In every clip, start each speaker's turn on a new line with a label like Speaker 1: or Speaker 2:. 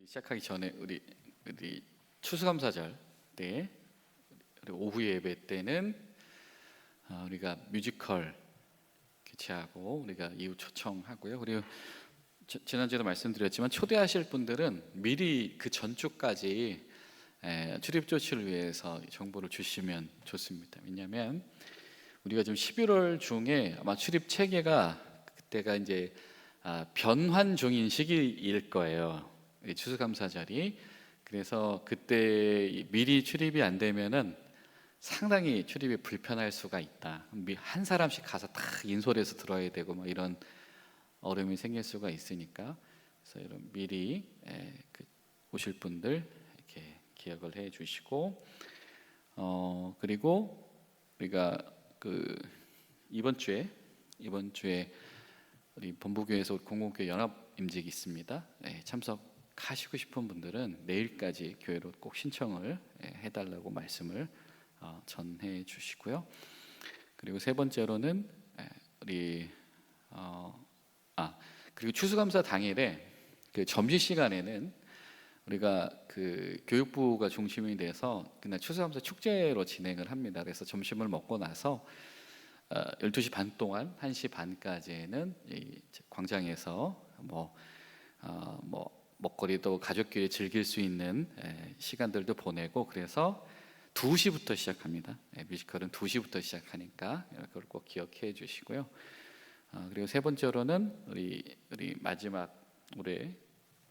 Speaker 1: 시작하기 전에 우리 추수감사절 때 그리고 오후 예배 때는 우리가 뮤지컬 개최하고 우리가 이후 초청하고요. 그리고 지난주에도 말씀드렸지만 초대하실 분들은 미리 그 전주까지 출입 조치를 위해서 정보를 주시면 좋습니다. 왜냐하면 우리가 지금 11월 중에 아마 출입 체계가 그때가 이제 변환 중인 시기일 거예요. 이 추수감사절이. 그래서 그때 미리 출입이 안 되면은 상당히 출입이 불편할 수가 있다. 한 사람씩 가서 다 인솔해서 들어야 되고 뭐 이런 어려움이 생길 수가 있으니까, 그래서 이런 미리 오실 분들 이렇게 기억을 해 주시고, 그리고 우리가 이번 주에 우리 본부교회에서 공공교회 연합 임직이 있습니다. 참석하시고 싶은 분들은 내일까지 교회로 꼭 신청을 해달라고 말씀을 전해 주시고요. 그리고 세 번째로는 그리고 추수감사 당일에 그 점심 시간에는 우리가 교육부가 중심이 돼서 그날 추수감사 축제로 진행을 합니다. 그래서 점심을 먹고 나서 12시 반 동안 1시 반까지는 이 광장에서 먹거리도 가족끼리 즐길 수 있는 시간들도 보내고, 그래서 2시부터 시작합니다. 뮤지컬은 2시부터 시작하니까 그걸 꼭 기억해 주시고요. 그리고 세 번째로는 우리 마지막 올해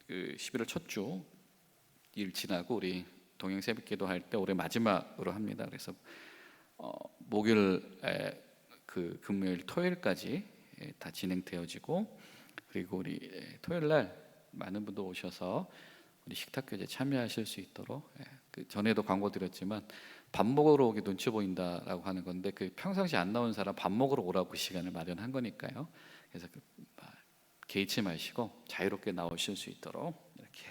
Speaker 1: 11월 첫 주 일 지나고 우리 동행 새벽기도 할 때 올해 마지막으로 합니다. 그래서 목요일 금요일 토요일까지 다 진행되어지고, 그리고 우리 토요일 날 많은 분들 오셔서 우리 식탁교제 참여하실 수 있도록, 전에도 광고 드렸지만 밥 먹으러 오기 눈치 보인다라고 하는 건데, 평상시 안 나온 사람 밥 먹으러 오라고 시간을 마련한 거니까요. 그래서 개의치 마시고 자유롭게 나오실 수 있도록 이렇게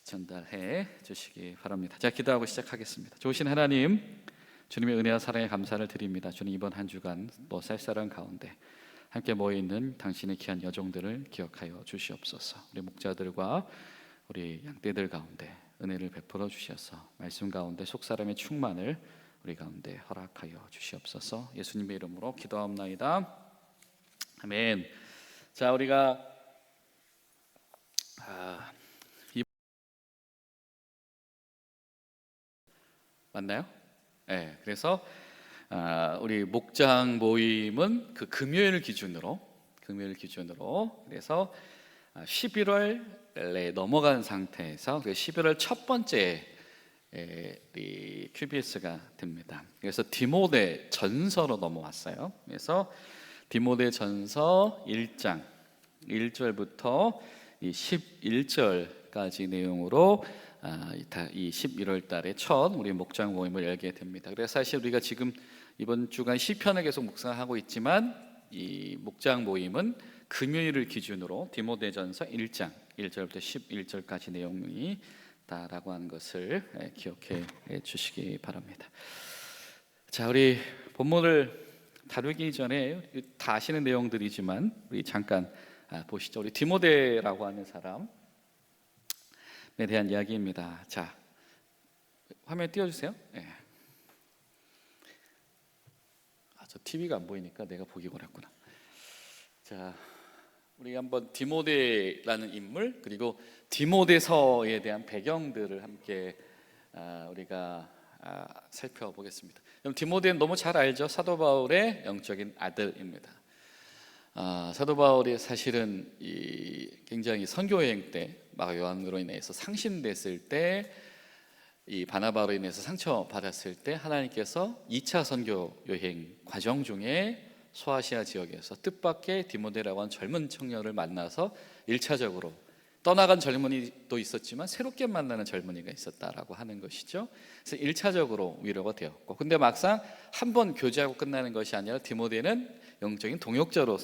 Speaker 1: 전달해 주시기 바랍니다. 자, 기도하고 시작하겠습니다. 좋으신 하나님, 주님의 은혜와 사랑에 감사를 드립니다. 주님, 이번 한 주간 또 쌀쌀한 가운데 함께 모여있는 당신의 귀한 여종들을 기억하여 주시옵소서. 우리 목자들과 우리 양떼들 가운데 은혜를 베풀어 주셔서 말씀 가운데 속사람의 충만을 우리 가운데 허락하여 주시옵소서. 예수님의 이름으로 기도하옵나이다. 아멘. 자, 우리가 맞나요? 네. 그래서 우리 목장 모임은 금요일 기준으로 그래서 11월에 넘어간 상태에서 11월 첫 번째 이 QBS가 됩니다. 그래서 디모데 전서로 넘어왔어요. 그래서 디모데 전서 1장 1절부터 이 11절까지 내용으로 이 11월 달에 첫 우리 목장 모임을 열게 됩니다. 그래서 사실 우리가 지금 이번 주간 시편을 계속 묵상하고 있지만 이 목장 모임은 금요일을 기준으로 디모데전서 1장 1절부터 11절까지 내용이 다라고 하는 것을 기억해 주시기 바랍니다. 자, 우리 본문을 다루기 전에 다 아시는 내용들이지만 우리 잠깐 보시죠. 우리 디모데라고 하는 사람에 대한 이야기입니다. 자, 화면 띄워주세요. 네. 저 TV가 안 보이니까 내가 보기 어렵구나. 자, 우리 한번 디모데라는 인물, 그리고 디모데서에 대한 배경들을 함께 우리가 살펴보겠습니다. 그럼 디모데는 너무 잘 알죠? 사도 바울의 영적인 아들입니다. 사도 바울이 사실은 굉장히 선교 여행 때 요한으로 인해서 상심됐을 때, 이 바나바로 인해서 상처받았을 때 하나님께서 2차 선교 여행 과정 중에 소아시아 지역에서 뜻밖의 디모데라고 하는 젊은 청년을 만나서 1차적으로 떠나간 젊은이도 있었지만 새롭게 만나는 젊은이가 있었다라고 하는 것이죠. 그래서 1차적으로 위로가 되었고, 근데 막상 한 번 교제하고 끝나는 것이 아니라 디모데는 영적인 동역자로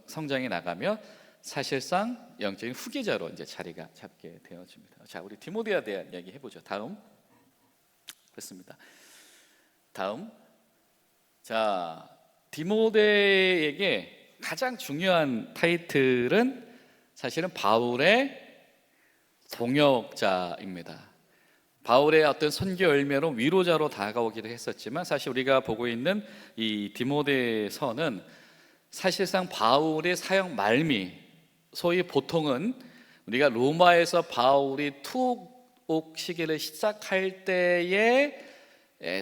Speaker 1: 성장해 나가며 사실상 영적인 후계자로 이제 자리가 잡게 되어집니다. 자, 우리 디모데에 대한 이야기 해보죠. 다음. 그렇습니다. 다음. 자, 디모데에게 가장 중요한 타이틀은 사실은 바울의 동역자입니다. 바울의 어떤 선교 열매로 위로자로 다가오기도 했었지만 사실 우리가 보고 있는 이 디모데서는 사실상 바울의 사역 말미, 소위 보통은 우리가 로마에서 바울이 투옥 시기를 시작할 때에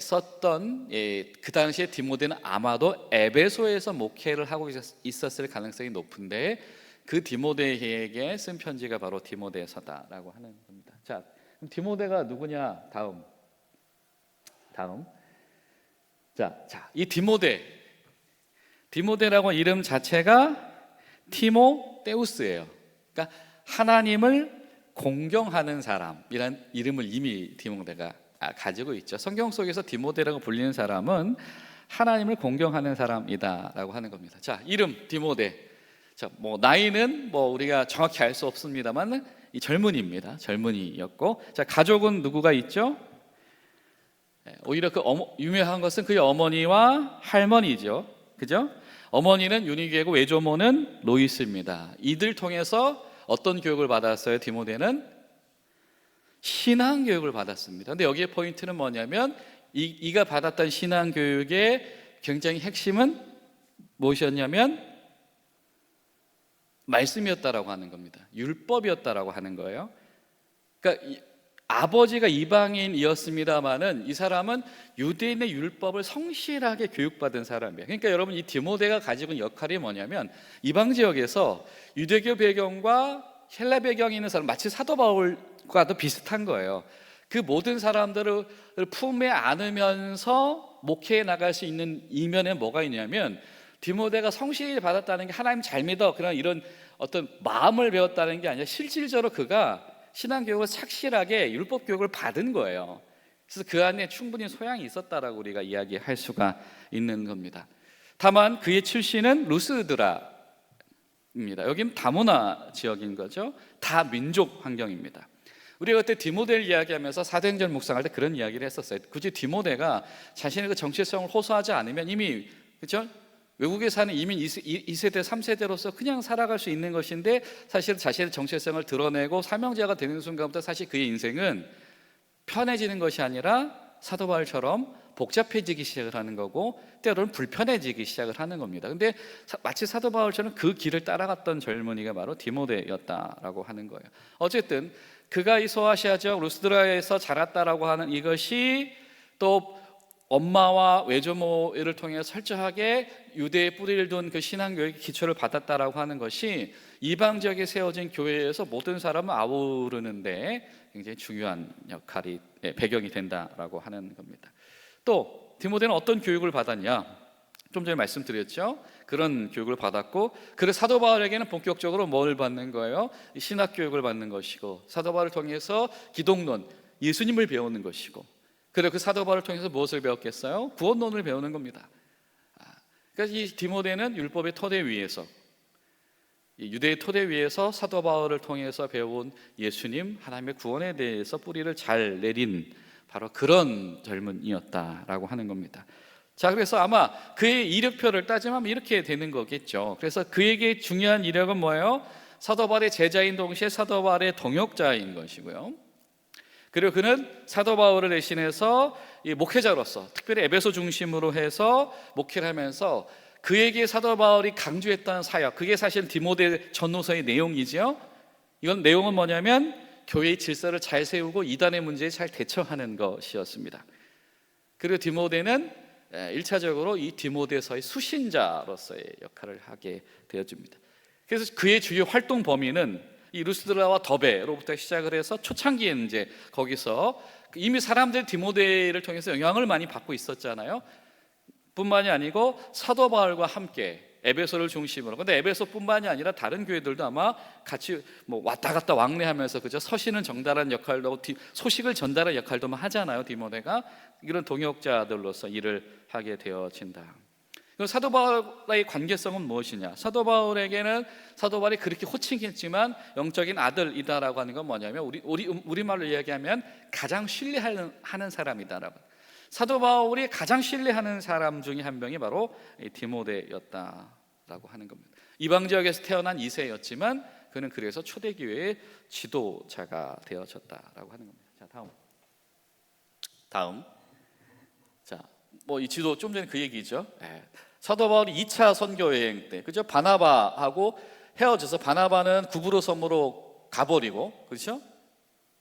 Speaker 1: 썼던 그 당시에 디모데는 아마도 에베소에서 목회를 하고 있었을 가능성이 높은데 그 디모데에게 쓴 편지가 바로 디모데서다라고 하는 겁니다. 자, 그럼 디모데가 누구냐? 다음. 자, 이 디모데라고 이름 자체가 티모데우스예요. 그러니까 하나님을 공경하는 사람이란 이름을 이미 디모데가 가지고 있죠. 성경 속에서 디모데라고 불리는 사람은 하나님을 공경하는 사람이다라고 하는 겁니다. 자, 이름 디모데. 자, 뭐 나이는 뭐 우리가 정확히 알 수 없습니다만 이 젊은이입니다. 젊은이였고, 자, 가족은 누구가 있죠? 오히려 유명한 것은 그의 어머니와 할머니죠. 그죠? 어머니는 유니게고 외조모는 로이스입니다. 이들 통해서 어떤 교육을 받았어요? 디모데는 신앙 교육을 받았습니다. 근데 여기에 포인트는 뭐냐면 이가 받았던 신앙 교육의 굉장히 핵심은 무엇이었냐면 말씀이었다라고 하는 겁니다. 율법이었다라고 하는 거예요. 그러니까 아버지가 이방인이었습니다만은 이 사람은 유대인의 율법을 성실하게 교육받은 사람이에요. 그러니까 여러분, 이 디모데가 가지고 있는 역할이 뭐냐면 이방 지역에서 유대교 배경과 헬라 배경이 있는 사람, 마치 사도 바울과도 비슷한 거예요. 그 모든 사람들을 품에 안으면서 목회에 나갈 수 있는 이면에 뭐가 있냐면 디모데가 성실히 받았다는 게 하나님 잘 믿어, 그런 이런 어떤 마음을 배웠다는 게 아니라 실질적으로 그가 신앙교육을 착실하게 율법 교육을 받은 거예요. 그래서 그 안에 충분히 소양이 있었다라고 우리가 이야기할 수가 있는 겁니다. 다만 그의 출신은 루스드라입니다. 여기는 다문화 지역인 거죠. 다민족 환경입니다. 우리가 그때 디모데를 이야기하면서 사도행전 묵상할 때 그런 이야기를 했었어요. 굳이 디모데가 자신의 그 정체성을 호소하지 않으면 이미, 그렇죠? 외국에 사는 이민 2세대, 3세대로서 그냥 살아갈 수 있는 것인데 사실 자신의 정체성을 드러내고 사명자가 되는 순간부터 사실 그의 인생은 편해지는 것이 아니라 사도 바울처럼 복잡해지기 시작을 하는 거고 때로는 불편해지기 시작을 하는 겁니다. 근데 마치 사도 바울처럼 그 길을 따라갔던 젊은이가 바로 디모데였다라고 하는 거예요. 어쨌든 그가 이 소아시아 지역 루스드라에서 자랐다라고 하는 이것이 또 엄마와 외조모를 통해 철저하게 유대의 뿌리를 둔 그 신앙교육의 기초를 받았다라고 하는 것이 이방 지역에 세워진 교회에서 모든 사람을 아우르는데 굉장히 중요한 역할이, 배경이 된다라고 하는 겁니다. 또 디모데는 어떤 교육을 받았냐? 좀 전에 말씀드렸죠. 그런 교육을 받았고, 그래서 사도 바울에게는 본격적으로 뭘 받는 거예요? 신학 교육을 받는 것이고, 사도 바울을 통해서 기독론, 예수님을 배우는 것이고, 그리고 그 사도 바울을 통해서 무엇을 배웠겠어요? 구원론을 배우는 겁니다. 그래서 이 디모데는 율법의 토대 위에서, 유대의 토대 위에서 사도 바울을 통해서 배운 예수님, 하나님의 구원에 대해서 뿌리를 잘 내린 바로 그런 젊은이였다라고 하는 겁니다. 자, 그래서 아마 그의 이력표를 따지면 이렇게 되는 거겠죠. 그래서 그에게 중요한 이력은 뭐예요? 사도 바울의 제자인 동시에 사도 바울의 동역자인 것이고요. 그리고 그는 사도 바울을 대신해서 목회자로서 특별히 에베소 중심으로 해서 목회를 하면서 그에게 사도 바울이 강조했던 사역, 그게 사실 디모데 전후서의 내용이죠. 이건 내용은 뭐냐면 교회의 질서를 잘 세우고 이단의 문제에 잘 대처하는 것이었습니다. 그리고 디모데는 1차적으로 이 디모데서의 수신자로서의 역할을 하게 되어집니다. 그래서 그의 주요 활동 범위는 이 루스드라와 더베로부터 시작을 해서 초창기에는 이제 거기서 이미 사람들 디모데를 통해서 영향을 많이 받고 있었잖아요. 뿐만이 아니고 사도 바울과 함께 에베소를 중심으로, 근데 에베소뿐만이 아니라 다른 교회들도 아마 같이 뭐 왔다 갔다 왕래하면서, 그죠? 서신을 전달하는 역할도 하고 소식을 전달하는 역할도 하잖아요. 디모데가 이런 동역자들로서 일을 하게 되어진다. 사도 바울의 관계성은 무엇이냐? 사도 바울에게는 사도 바울이 그렇게 호칭했지만 영적인 아들이다라고 하는 건 뭐냐면 우리말로 이야기하면 가장 신뢰하는 사람이다라고. 사도 바울이 가장 신뢰하는 사람 중에 한 명이 바로 디모데였다라고 하는 겁니다. 이방 지역에서 태어난 2세였지만 그는 그래서 초대교회의 지도자가 되어졌다라고 하는 겁니다. 자, 다음. 자, 뭐 이 지도 좀 전에 그 얘기죠. 사도 바울이 2차 선교 여행 때, 그죠? 바나바하고 헤어져서 바나바는 구브로 섬으로 가버리고, 그렇죠?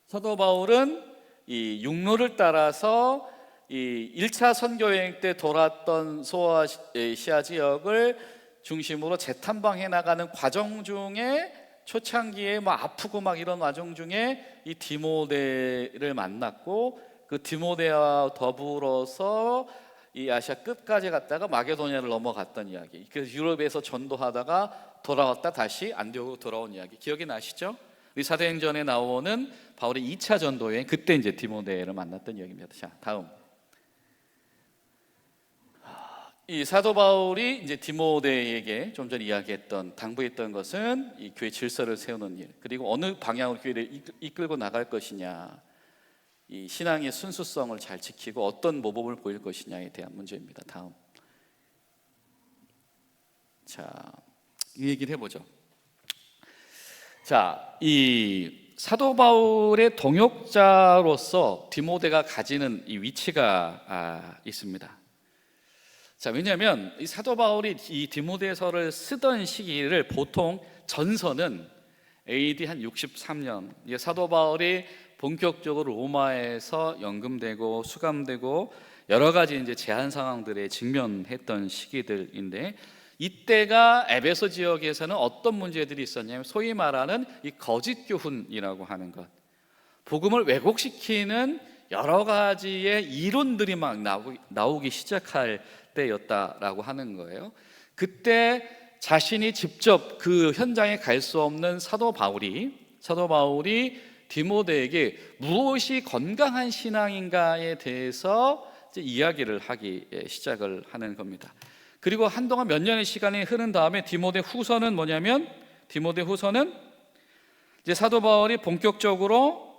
Speaker 1: 사도 바울은 이 육로를 따라서 이 1차 선교 여행 때 돌았던 소아시아 지역을 중심으로 재탐방해 나가는 과정 중에 초창기에 막 아프고 막 이런 과정 중에 이 디모데를 만났고, 그 디모데와 더불어서 이 아시아 끝까지 갔다가 마게도냐를 넘어갔던 이야기. 그래서 유럽에서 전도하다가 돌아왔다 다시 안디옥으로 돌아온 이야기 기억이 나시죠? 우리 사도행전에 나오는 바울의 2차 전도 여행, 그때 이제 디모데를 만났던 이야기입니다. 자, 다음. 이 사도 바울이 이제 디모데에게 좀 전에 이야기했던, 당부했던 것은 이 교회 질서를 세우는 일, 그리고 어느 방향으로 교회를 이끌고 나갈 것이냐, 이 신앙의 순수성을 잘 지키고 어떤 모범을 보일 것이냐에 대한 문제입니다. 다음. 자, 이 얘기를 해보죠. 자, 이 사도 바울의 동역자로서 디모데가 가지는 이 위치가 있습니다. 자, 왜냐하면 이 사도 바울이 이 디모데서를 쓰던 시기를 보통 전서는 AD 한 63년, 사도 바울이 본격적으로 로마에서 연금되고 수감되고 여러 가지 이제 제한 상황들에 직면했던 시기들인데, 이때가 에베소 지역에서는 어떤 문제들이 있었냐면 소위 말하는 이 거짓 교훈이라고 하는 것, 복음을 왜곡시키는 여러 가지의 이론들이 막 나오기 시작할 때였다라고 하는 거예요. 그때 자신이 직접 그 현장에 갈 수 없는 사도 바울이 디모데에게 무엇이 건강한 신앙인가에 대해서 이제 이야기를 하기 시작을 하는 겁니다. 그리고 한동안 몇 년의 시간이 흐른 다음에 디모데 후서는 뭐냐면, 디모데 후서는 이제 사도 바울이 본격적으로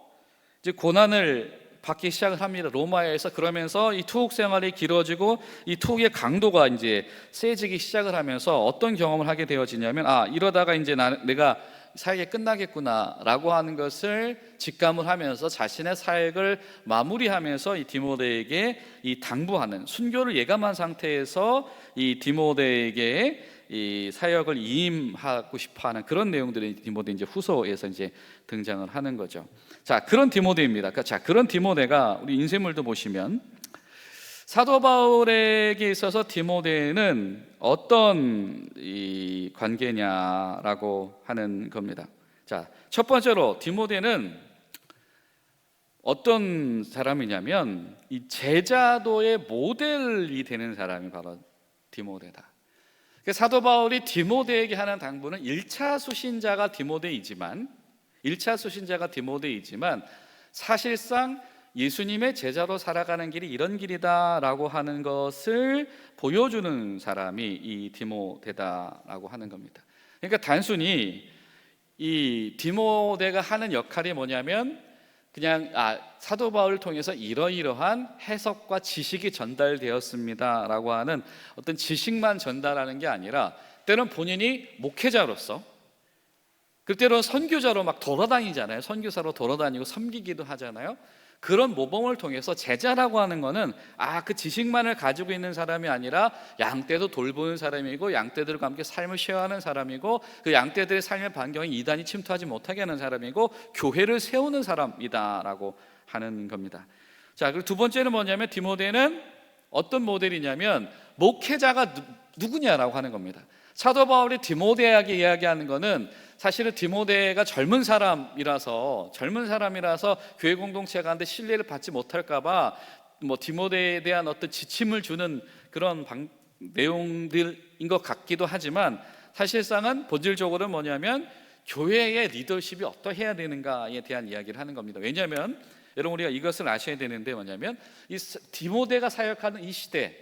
Speaker 1: 이제 고난을 받기 시작을 합니다. 로마에서. 그러면서 이 투옥 생활이 길어지고 이 투옥의 강도가 이제 세지기 시작을 하면서 어떤 경험을 하게 되어지냐면, 이러다가 이제 내가 사역이 끝나겠구나라고 하는 것을 직감을 하면서 자신의 사역을 마무리하면서 이 디모데에게 이 당부하는, 순교를 예감한 상태에서 이 디모데에게 이 사역을 이임하고 싶어하는 그런 내용들이 디모데 이제 후서에서 이제 등장을 하는 거죠. 자, 그런 디모데입니다. 자, 그런 디모데가 우리 인쇄물도 보시면 사도 바울에게 있어서 디모데는 어떤 이 관계냐라고 하는 겁니다. 자, 첫 번째로 디모데는 어떤 사람이냐면 이 제자도의 모델이 되는 사람이 바로 디모데다. 사도 바울이 디모데에게 하는 당부는 1차 수신자가 디모데이지만 사실상 예수님의 제자로 살아가는 길이 이런 길이다라고 하는 것을 보여주는 사람이 이 디모데다라고 하는 겁니다. 그러니까 단순히 이 디모데가 하는 역할이 뭐냐면 그냥 사도 바울을 통해서 이러이러한 해석과 지식이 전달되었습니다라고 하는 어떤 지식만 전달하는 게 아니라, 때로는 본인이 목회자로서, 그때로 선교자로 막 돌아다니잖아요. 선교사로 돌아다니고 섬기기도 하잖아요. 그런 모범을 통해서 제자라고 하는 거는 그 지식만을 가지고 있는 사람이 아니라 양떼도 돌보는 사람이고, 양떼들과 함께 삶을 쉐어하는 사람이고, 그 양떼들의 삶의 반경에 이단이 침투하지 못하게 하는 사람이고, 교회를 세우는 사람이다라고 하는 겁니다. 자, 그리고 두 번째는 뭐냐면 디모데는 어떤 모델이냐면 목회자가 누구냐라고 하는 겁니다. 사도 바울이 디모데에게 이야기하는 거는 사실은 디모데가 젊은 사람이라서 교회 공동체 가운데 신뢰를 받지 못할까봐 뭐 디모데에 대한 어떤 지침을 주는 그런 내용들인 것 같기도 하지만, 사실상은 본질적으로는 뭐냐면 교회의 리더십이 어떠해야 되는가에 대한 이야기를 하는 겁니다. 왜냐하면 여러분, 우리가 이것을 아셔야 되는데 뭐냐면 이 디모데가 사역하는 이 시대,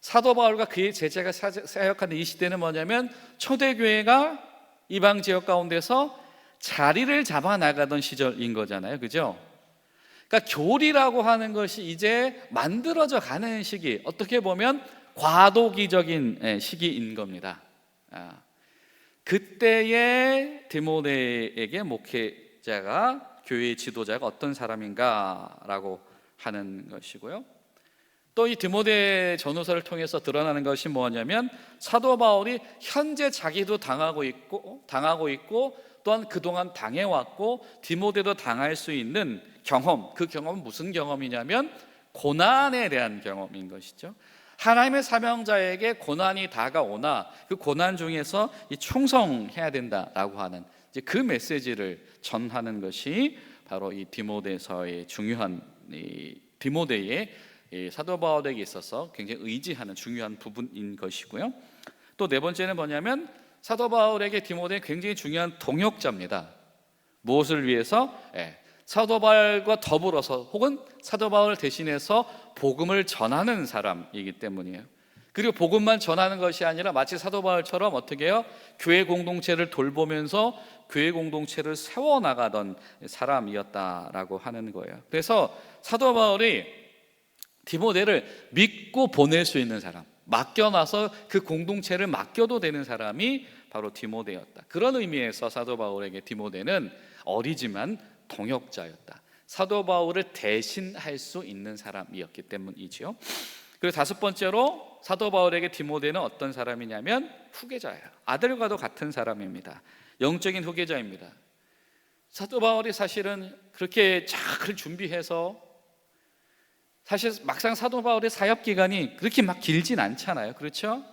Speaker 1: 사도 바울과 그의 제자가 사역하는 이 시대는 뭐냐면 초대교회가 이방 지역 가운데서 자리를 잡아 나가던 시절인 거잖아요. 그죠? 그러니까 교리라고 하는 것이 이제 만들어져 가는 시기, 어떻게 보면 과도기적인 시기인 겁니다. 그때의 디모데에게 목회자가, 교회의 지도자가 어떤 사람인가라고 하는 것이고요. 또 이 디모데 전후서를 통해서 드러나는 것이 뭐냐면, 사도 바울이 현재 자기도 당하고 있고 또한 그동안 당해왔고 디모데도 당할 수 있는 경험, 그 경험은 무슨 경험이냐면 고난에 대한 경험인 것이죠. 하나님의 사명자에게 고난이 다가오나 그 고난 중에서 충성해야 된다라고 하는 이제 그 메시지를 전하는 것이 바로 이 디모데서의 중요한, 디모데의 사도 바울에게 있어서 굉장히 의지하는 중요한 부분인 것이고요. 또 네 번째는 뭐냐면, 사도 바울에게 디모데는 굉장히 중요한 동역자입니다. 무엇을 위해서? 사도 바울과 더불어서 혹은 사도 바울을 대신해서 복음을 전하는 사람이기 때문이에요. 그리고 복음만 전하는 것이 아니라 마치 사도 바울처럼 어떻게 해요? 교회 공동체를 돌보면서 교회 공동체를 세워나가던 사람이었다라고 하는 거예요. 그래서 사도 바울이 디모데를 믿고 보낼 수 있는 사람, 맡겨놔서 그 공동체를 맡겨도 되는 사람이 바로 디모데였다. 그런 의미에서 사도 바울에게 디모데는 어리지만 동역자였다. 사도 바울을 대신할 수 있는 사람이었기 때문이죠. 그리고 다섯 번째로 사도 바울에게 디모데는 어떤 사람이냐면 후계자예요. 아들과도 같은 사람입니다. 영적인 후계자입니다. 사도 바울이 사실은 그렇게 잘 준비해서, 사실 막상 사도 바울의 사역 기간이 그렇게 막 길진 않잖아요. 그렇죠?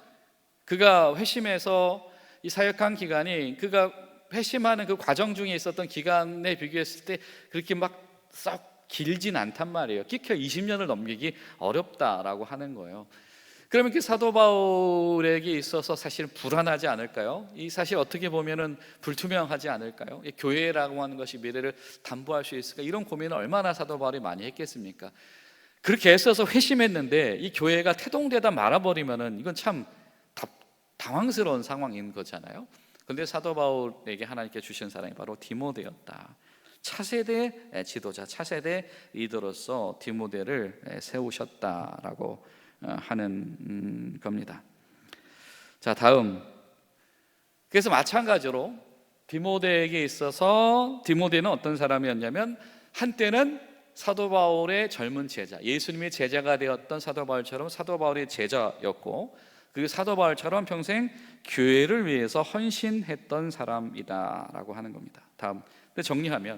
Speaker 1: 그가 회심해서 이 사역한 기간이, 그가 회심하는 그 과정 중에 있었던 기간에 비교했을 때 그렇게 막 썩 길진 않단 말이에요. 끼켜 20년을 넘기기 어렵다라고 하는 거예요. 그러면 그 사도 바울에게 있어서 사실 불안하지 않을까요? 이 사실 어떻게 보면은 불투명하지 않을까요? 이 교회라고 하는 것이 미래를 담보할 수 있을까? 이런 고민을 얼마나 사도 바울이 많이 했겠습니까? 그렇게 애써서 회심했는데 이 교회가 태동되다 말아버리면은 이건 참 당황스러운 상황인 거잖아요. 그런데 사도 바울에게 하나님께 주신 사람이 바로 디모데였다. 차세대 지도자, 차세대 리더로서 디모데를 세우셨다라고 하는 겁니다. 자, 다음. 그래서 마찬가지로 디모데에게 있어서 디모데는 어떤 사람이었냐면, 한때는 사도 바울의 젊은 제자, 예수님의 제자가 되었던 사도 바울처럼 사도 바울의 제자였고, 그 사도 바울처럼 평생 교회를 위해서 헌신했던 사람이다라고 하는 겁니다. 다음. 근데 정리하면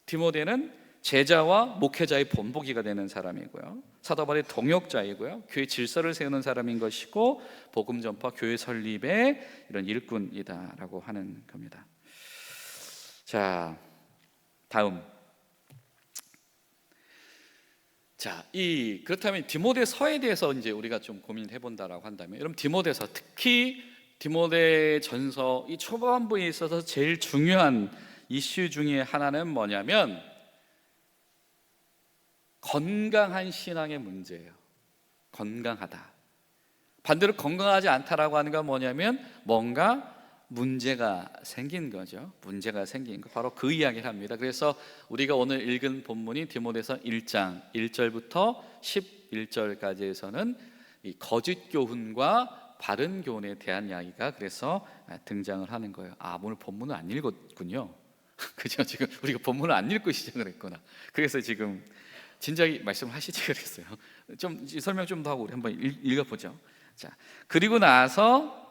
Speaker 1: 디모데는 제자와 목회자의 본보기가 되는 사람이고요, 사도 바울의 동역자이고요, 교회 질서를 세우는 사람인 것이고, 복음 전파, 교회 설립의 이런 일꾼이다라고 하는 겁니다. 자, 다음. 자, 그렇다면 디모데서에 대해서 이제 우리가 좀 고민해 본다라고 한다면, 여러분 디모데서, 특히 디모데 전서 이 초반부에 있어서 제일 중요한 이슈 중에 하나는 뭐냐면 건강한 신앙의 문제예요. 건강하다. 반대로 건강하지 않다라고 하는 건 뭐냐면 뭔가 문제가 생긴 거죠. 문제가 생긴 거, 바로 그 이야기를 합니다. 그래서 우리가 오늘 읽은 본문이 디모데서 1장 1절부터 11절까지에서는 이 거짓 교훈과 바른 교훈에 대한 이야기가 그래서 등장을 하는 거예요. 오늘 본문을 안 읽었군요. 그죠? 지금 우리가 본문을 안 읽고 시작을 했구나. 그래서 지금 진작에 말씀을 하시지 그랬어요. 좀 설명 좀 더 하고 우리 한번 읽어보죠. 자, 그리고 나서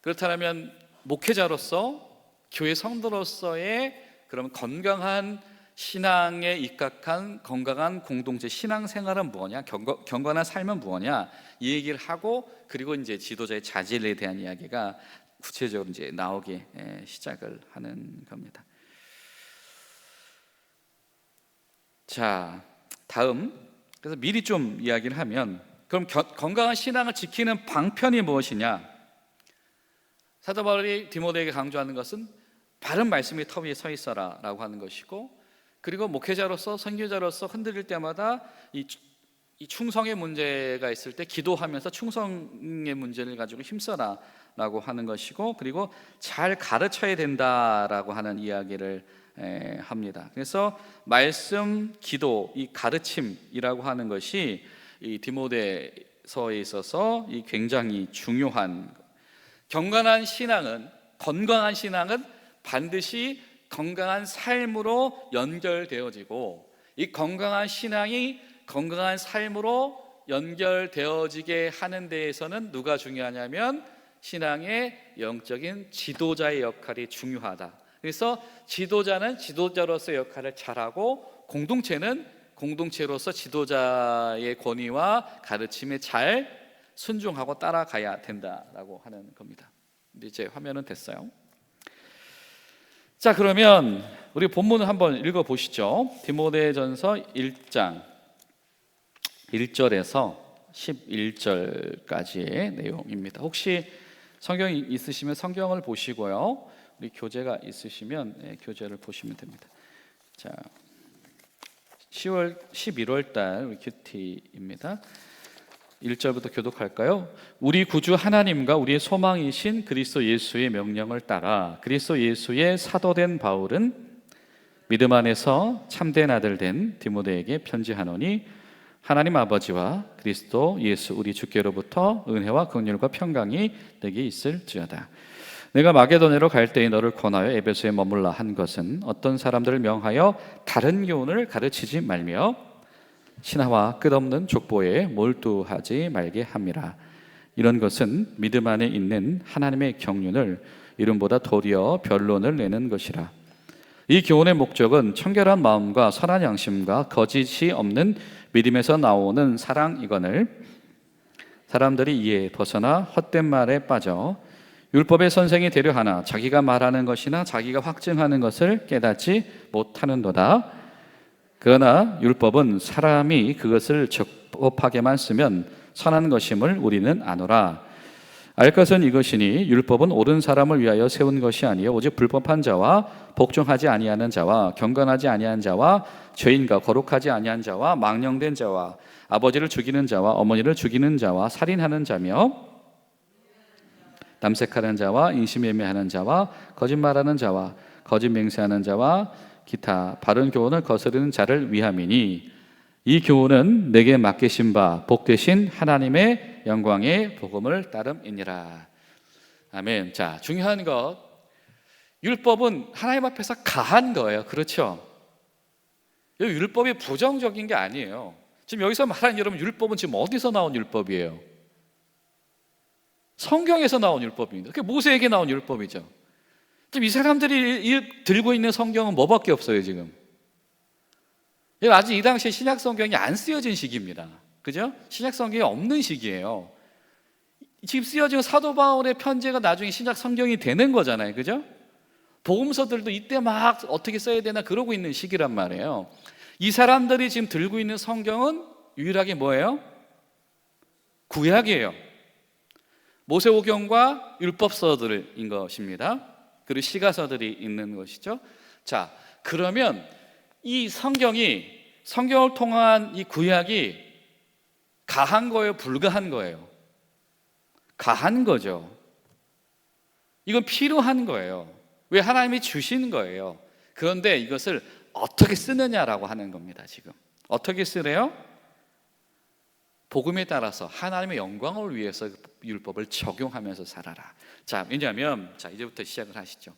Speaker 1: 그렇다면 목회자로서, 교회 성도로서의 그런 건강한 신앙에 입각한 건강한 공동체 신앙생활은 뭐냐, 경건한 삶은 뭐냐, 이 얘기를 하고, 그리고 이제 지도자의 자질에 대한 이야기가 구체적으로 이제 나오기 시작을 하는 겁니다. 자, 다음. 그래서 미리 좀 이야기를 하면, 그럼 건강한 신앙을 지키는 방편이 무엇이냐? 사도 바울이 디모데에게 강조하는 것은 바른 말씀의 터 위에 서 있어라 라고 하는 것이고, 그리고 목회자로서, 선교자로서 흔들릴 때마다 이 충성의 문제가 있을 때 기도하면서 충성의 문제를 가지고 힘써라 라고 하는 것이고, 그리고 잘 가르쳐야 된다라고 하는 이야기를 합니다. 그래서 말씀, 기도, 이 가르침이라고 하는 것이 이 디모데서에 있어서 이 굉장히 중요한. 건강한 신앙은 반드시 건강한 삶으로 연결되어지고, 이 건강한 신앙이 건강한 삶으로 연결되어지게 하는 데에서는 누가 중요하냐면 신앙의 영적인 지도자의 역할이 중요하다. 그래서 지도자는 지도자로서의 역할을 잘하고, 공동체는 공동체로서 지도자의 권위와 가르침에 잘 순종하고 따라가야 된다라고 하는 겁니다. 이제 화면은 됐어요. 자, 그러면 우리 본문을 한번 읽어보시죠. 디모데전서 1장 1절에서 11절까지의 내용입니다. 혹시 성경이 있으시면 성경을 보시고요, 우리 교재가 있으시면 교재를 보시면 됩니다. 자, 11월 달 우리 큐티입니다. 1절부터 교독할까요? 우리 구주 하나님과 우리의 소망이신 그리스도 예수의 명령을 따라 그리스도 예수의 사도된 바울은 믿음 안에서 참된 아들 된 디모데에게 편지하노니, 하나님 아버지와 그리스도 예수 우리 주께로부터 은혜와 긍휼과 평강이 내게 있을지어다. 내가 마게도냐로 갈 때에 너를 권하여 에베소에 머물라 한 것은 어떤 사람들을 명하여 다른 교훈을 가르치지 말며 신화와 끝없는 족보에 몰두하지 말게 함이라. 이런 것은 믿음 안에 있는 하나님의 경륜을 이름보다 도리어 변론을 내는 것이라. 이 교훈의 목적은 청결한 마음과 선한 양심과 거짓이 없는 믿음에서 나오는 사랑이거늘 사람들이 이에 벗어나 헛된 말에 빠져 율법의 선생이 되려 하나 자기가 말하는 것이나 자기가 확증하는 것을 깨닫지 못하는도다. 그러나 율법은 사람이 그것을 적법하게만 쓰면 선한 것임을 우리는 아노라. 알 것은 이것이니 율법은 옳은 사람을 위하여 세운 것이 아니요 오직 불법한 자와 복종하지 아니하는 자와 경건하지 아니한 자와 죄인과 거룩하지 아니한 자와 망령된 자와 아버지를 죽이는 자와 어머니를 죽이는 자와 살인하는 자며 남색하는 자와 인신매매하는 자와 거짓말하는 자와 거짓 맹세하는 자와 기타 바른 교훈을 거스르는 자를 위함이니, 이 교훈은 내게 맡기신 바 복되신 하나님의 영광의 복음을 따름이니라. 아멘. 자, 중요한 것, 율법은 하나님 앞에서 가한 거예요. 그렇죠? 여기 율법이 부정적인 게 아니에요. 지금 여기서 말하는 여러분, 율법은 지금 어디서 나온 율법이에요? 성경에서 나온 율법입니다. 그게 모세에게 나온 율법이죠. 지금 이 사람들이 들고 있는 성경은 뭐밖에 없어요, 지금. 아직 이 당시에 신약 성경이 안 쓰여진 시기입니다. 그죠? 신약 성경이 없는 시기예요. 지금 쓰여진 사도 바울의 편지가 나중에 신약 성경이 되는 거잖아요. 그죠? 복음서들도 이때 막 어떻게 써야 되나 그러고 있는 시기란 말이에요. 이 사람들이 지금 들고 있는 성경은 유일하게 뭐예요? 구약이에요. 모세오경과 율법서들인 것입니다. 그리고 시가서들이 있는 것이죠. 자, 그러면 이 성경을 통한 이 구약이 가한 거예요? 불가한 거예요? 가한 거죠. 이건 필요한 거예요. 왜? 하나님이 주신 거예요. 그런데 이것을 어떻게 쓰느냐라고 하는 겁니다. 지금 어떻게 쓰래요? 복음에 따라서 하나님의 영광을 위해서 율법을 적용하면서 살아라. 자, 왜냐하면 이제부터 시작을 하시죠.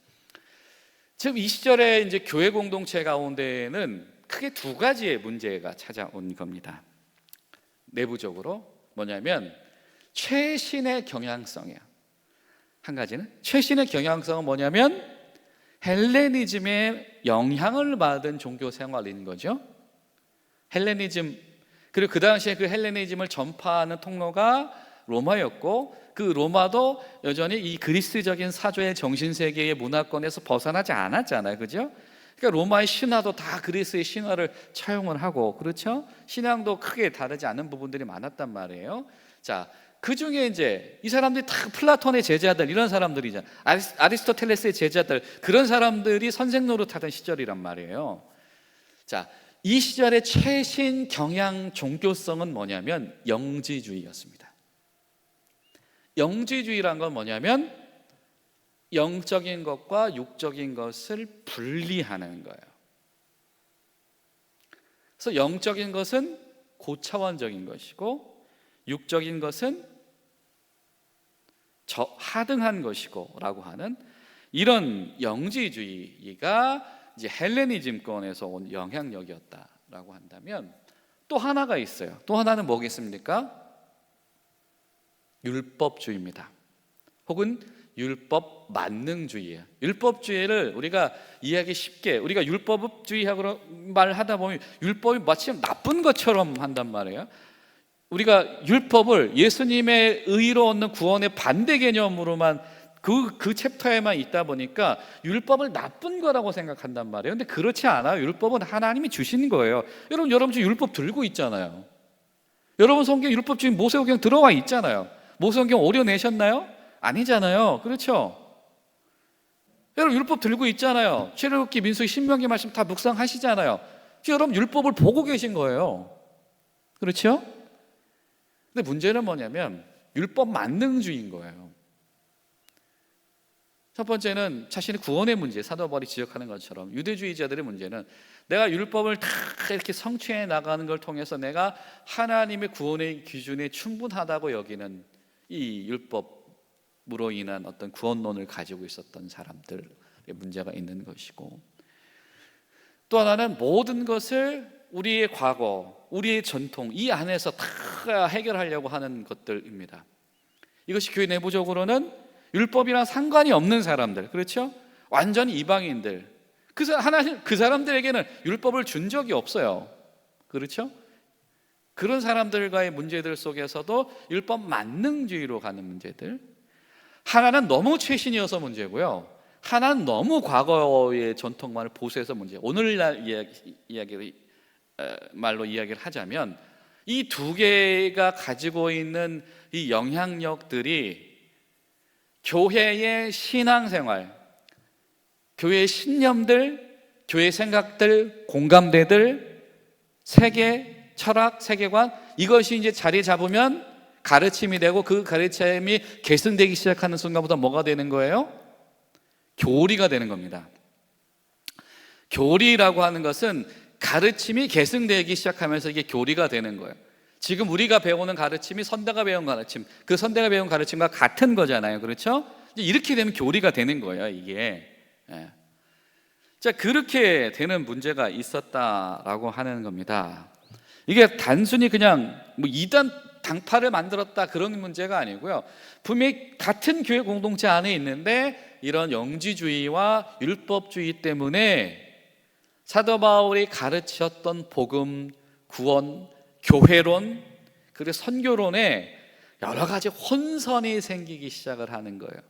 Speaker 1: 지금 이 시절에 이제 교회 공동체 가운데에는 크게 두 가지의 문제가 찾아온 겁니다. 내부적으로 뭐냐면 최신의 경향성이에요. 한 가지는 최신의 경향성은 뭐냐면 헬레니즘의 영향을 받은 종교 생활인 거죠. 헬레니즘, 그리고 그 당시에 그 헬레니즘을 전파하는 통로가 로마였고, 그 로마도 여전히 이 그리스적인 사조의 정신세계의 문화권에서 벗어나지 않았잖아요. 그죠? 그러니까 로마의 신화도 다 그리스의 신화를 차용을 하고, 그렇죠? 신앙도 크게 다르지 않은 부분들이 많았단 말이에요. 자, 그 중에 이제 이 사람들이 다 플라톤의 제자들, 이런 사람들이잖아요. 아리스토텔레스의 제자들, 그런 사람들이 선생 노릇하던 시절이란 말이에요. 자, 이 시절의 최신 경향 종교성은 뭐냐면 영지주의였습니다. 영지주의란 건 뭐냐면 영적인 것과 육적인 것을 분리하는 거예요. 그래서 영적인 것은 고차원적인 것이고 육적인 것은 하등한 것이고라고 하는 이런 영지주의가 이제 헬레니즘권에서 온 영향력이었다라고 한다면, 또 하나가 있어요. 또 하나는 뭐겠습니까? 율법주의입니다. 혹은 율법 만능주의예요. 율법주의를 우리가 이해하기 쉽게, 우리가 율법주의하고 말하다 보면 율법이 마치 나쁜 것처럼 한단 말이에요. 우리가 율법을 예수님의 의로 얻는 구원의 반대 개념으로만 그 챕터에만 있다 보니까 율법을 나쁜 거라고 생각한단 말이에요. 근데 그렇지 않아요. 율법은 하나님이 주신 거예요. 여러분 지금 율법 들고 있잖아요. 여러분 성경 율법 지금 모세오경 들어와 있잖아요. 모세오경 오려내셨나요? 아니잖아요. 그렇죠? 여러분 율법 들고 있잖아요. 출애굽기, 민수기, 신명기 말씀 다 묵상하시잖아요. 지금 여러분 율법을 보고 계신 거예요. 그렇죠? 근데 문제는 뭐냐면 율법 만능주의인 거예요. 첫 번째는 자신의 구원의 문제, 사도 바울이 지적하는 것처럼 유대주의자들의 문제는 내가 율법을 다 이렇게 성취해 나가는 걸 통해서 내가 하나님의 구원의 기준에 충분하다고 여기는 이 율법으로 인한 어떤 구원론을 가지고 있었던 사람들의 문제가 있는 것이고, 또 하나는 모든 것을 우리의 과거, 우리의 전통 이 안에서 다 해결하려고 하는 것들입니다. 이것이 교회 내부적으로는 율법이랑 상관이 없는 사람들, 그렇죠? 완전히 이방인들, 그 사람들에게는 율법을 준 적이 없어요. 그렇죠? 그런 사람들과의 문제들 속에서도 율법 만능주의로 가는 문제들, 하나는 너무 최신이어서 문제고요, 하나는 너무 과거의 전통만을 보수해서 문제. 오늘날 말로 이야기를 하자면 이 두 개가 가지고 있는 이 영향력들이 교회의 신앙생활, 교회의 신념들, 교회의 생각들, 공감대들, 세계, 철학, 세계관, 이것이 이제 자리 잡으면 가르침이 되고, 그 가르침이 계승되기 시작하는 순간부터 뭐가 되는 거예요? 교리가 되는 겁니다. 교리라고 하는 것은 가르침이 계승되기 시작하면서 이게 교리가 되는 거예요. 지금 우리가 배우는 가르침이 선대가 배운 가르침, 그 선대가 배운 가르침과 같은 거잖아요. 그렇죠? 이렇게 되면 교리가 되는 거예요, 이게. 자, 그렇게 되는 문제가 있었다라고 하는 겁니다. 이게 단순히 그냥 뭐 이단 당파를 만들었다 그런 문제가 아니고요, 분명히 같은 교회 공동체 안에 있는데 이런 영지주의와 율법주의 때문에 사도 바울이 가르쳤던 복음, 구원, 교회론, 그리고 선교론에 여러 가지 혼선이 생기기 시작을 하는 거예요.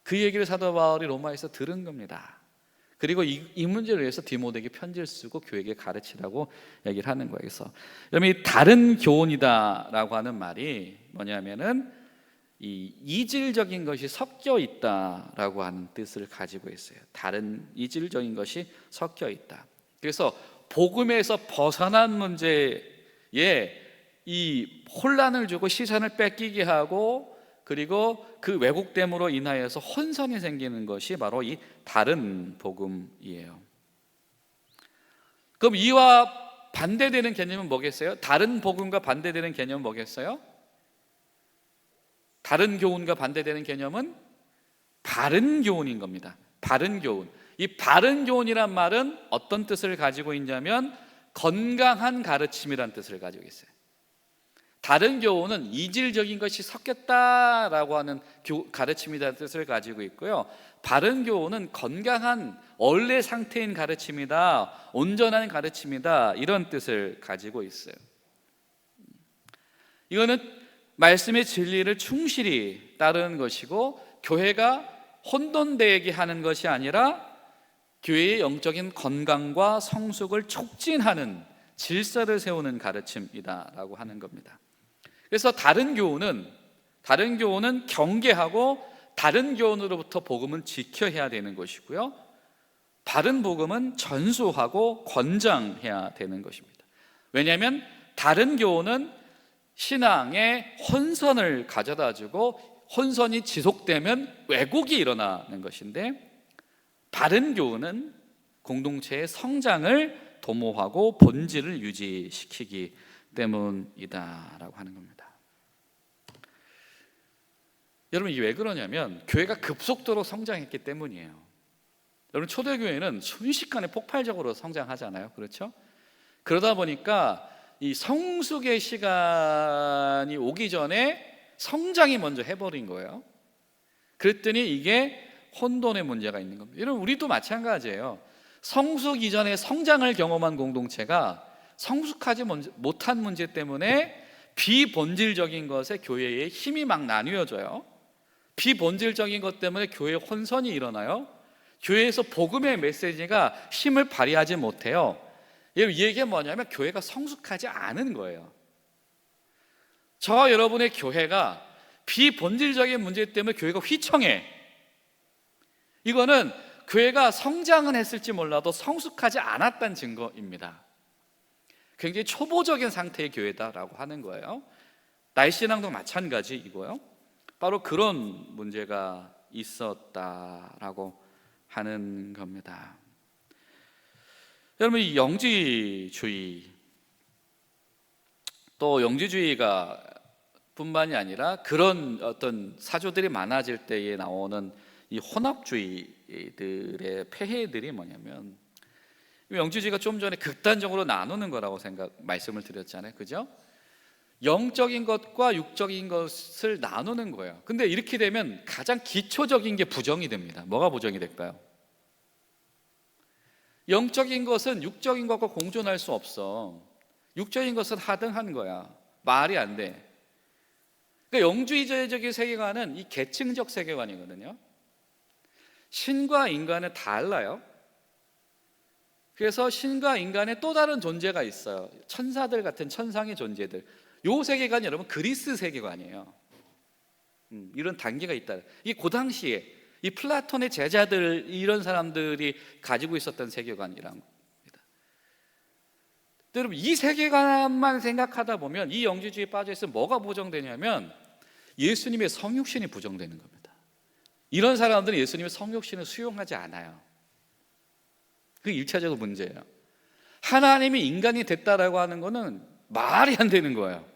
Speaker 1: 그 얘기를 사도 바울이 로마에서 들은 겁니다. 그리고 이 문제를 위해서 디모데에게 편지를 쓰고 교회에게 가르치라고 얘기를 하는 거예요. 그래서 이 다른 교훈이다라고 하는 말이 뭐냐면은 이 이질적인 것이 섞여 있다라고 하는 뜻을 가지고 있어요. 다른 이질적인 것이 섞여 있다. 그래서 복음에서 벗어난 문제에 이 혼란을 주고 시선을 뺏기게 하고, 그리고 그 왜곡됨으로 인하여서 혼선이 생기는 것이 바로 이 다른 복음이에요. 그럼 이와 반대되는 개념은 뭐겠어요? 다른 복음과 반대되는 개념은 뭐겠어요? 다른 교훈과 반대되는 개념은 바른 교훈인 겁니다. 바른 교훈. 이 바른 교훈이란 말은 어떤 뜻을 가지고 있냐면 건강한 가르침이라는 뜻을 가지고 있어요. 다른 교훈은 이질적인 것이 섞였다라고 하는 가르침이라는 뜻을 가지고 있고요, 바른 교훈은 건강한 원래 상태인 가르침이다, 온전한 가르침이다, 이런 뜻을 가지고 있어요. 이거는 말씀의 진리를 충실히 따르는 것이고, 교회가 혼돈되게 하는 것이 아니라 교회의 영적인 건강과 성숙을 촉진하는 질서를 세우는 가르침이다라고 하는 겁니다. 그래서 다른 교훈은 경계하고 다른 교훈으로부터 복음은 지켜야 되는 것이고요, 바른 복음은 전수하고 권장해야 되는 것입니다. 왜냐하면 다른 교훈은 신앙에 혼선을 가져다주고 혼선이 지속되면 왜곡이 일어나는 것인데, 바른 교훈은 공동체의 성장을 도모하고 본질을 유지시키기 때문이다라고 하는 겁니다. 여러분 이게 왜 그러냐면 교회가 급속도로 성장했기 때문이에요. 여러분 초대교회는 순식간에 폭발적으로 성장하잖아요. 그렇죠? 그러다 보니까 이 성숙의 시간이 오기 전에 성장이 먼저 해버린 거예요. 그랬더니 이게 혼돈의 문제가 있는 겁니다. 여러분 우리도 마찬가지예요. 성숙 이전에 성장을 경험한 공동체가 성숙하지 못한 문제 때문에 비본질적인 것에 교회의 힘이 막 나뉘어져요. 비본질적인 것 때문에 교회에 혼선이 일어나요. 교회에서 복음의 메시지가 힘을 발휘하지 못해요. 이 얘기가 뭐냐면 교회가 성숙하지 않은 거예요. 저와 여러분의 교회가 비본질적인 문제 때문에 교회가 휘청해. 이거는 교회가 성장은 했을지 몰라도 성숙하지 않았다는 증거입니다. 굉장히 초보적인 상태의 교회다라고 하는 거예요. 날씨랑도 마찬가지이고요. 바로 그런 문제가 있었다라고 하는 겁니다. 여러분 이 영지주의, 또 영지주의가 뿐만이 아니라 그런 어떤 사조들이 많아질 때에 나오는 이 혼합주의들의 폐해들이 뭐냐면, 영지주의가 좀 전에 극단적으로 나누는 거라고 말씀을 드렸잖아요. 그죠? 영적인 것과 육적인 것을 나누는 거예요. 근데 이렇게 되면 가장 기초적인 게 부정이 됩니다. 뭐가 부정이 될까요? 영적인 것은 육적인 것과 공존할 수 없어. 육적인 것은 하등한 거야. 말이 안 돼. 그러니까 영주의적인 세계관은 이 계층적 세계관이거든요. 신과 인간은 달라요. 그래서 신과 인간의 또 다른 존재가 있어요. 천사들 같은 천상의 존재들. 요 세계관이 여러분 그리스 세계관이에요. 이런 단계가 있다. 이게 그 당시에 이 플라톤의 제자들, 이런 사람들이 가지고 있었던 세계관이란 겁니다. 여러분 이 세계관만 생각하다 보면 이 영지주의에 빠져 있으면 뭐가 부정되냐면 예수님의 성육신이 부정되는 겁니다. 이런 사람들은 예수님의 성육신을 수용하지 않아요. 그게 1차적으로 문제예요. 하나님이 인간이 됐다라고 하는 거는 말이 안 되는 거예요.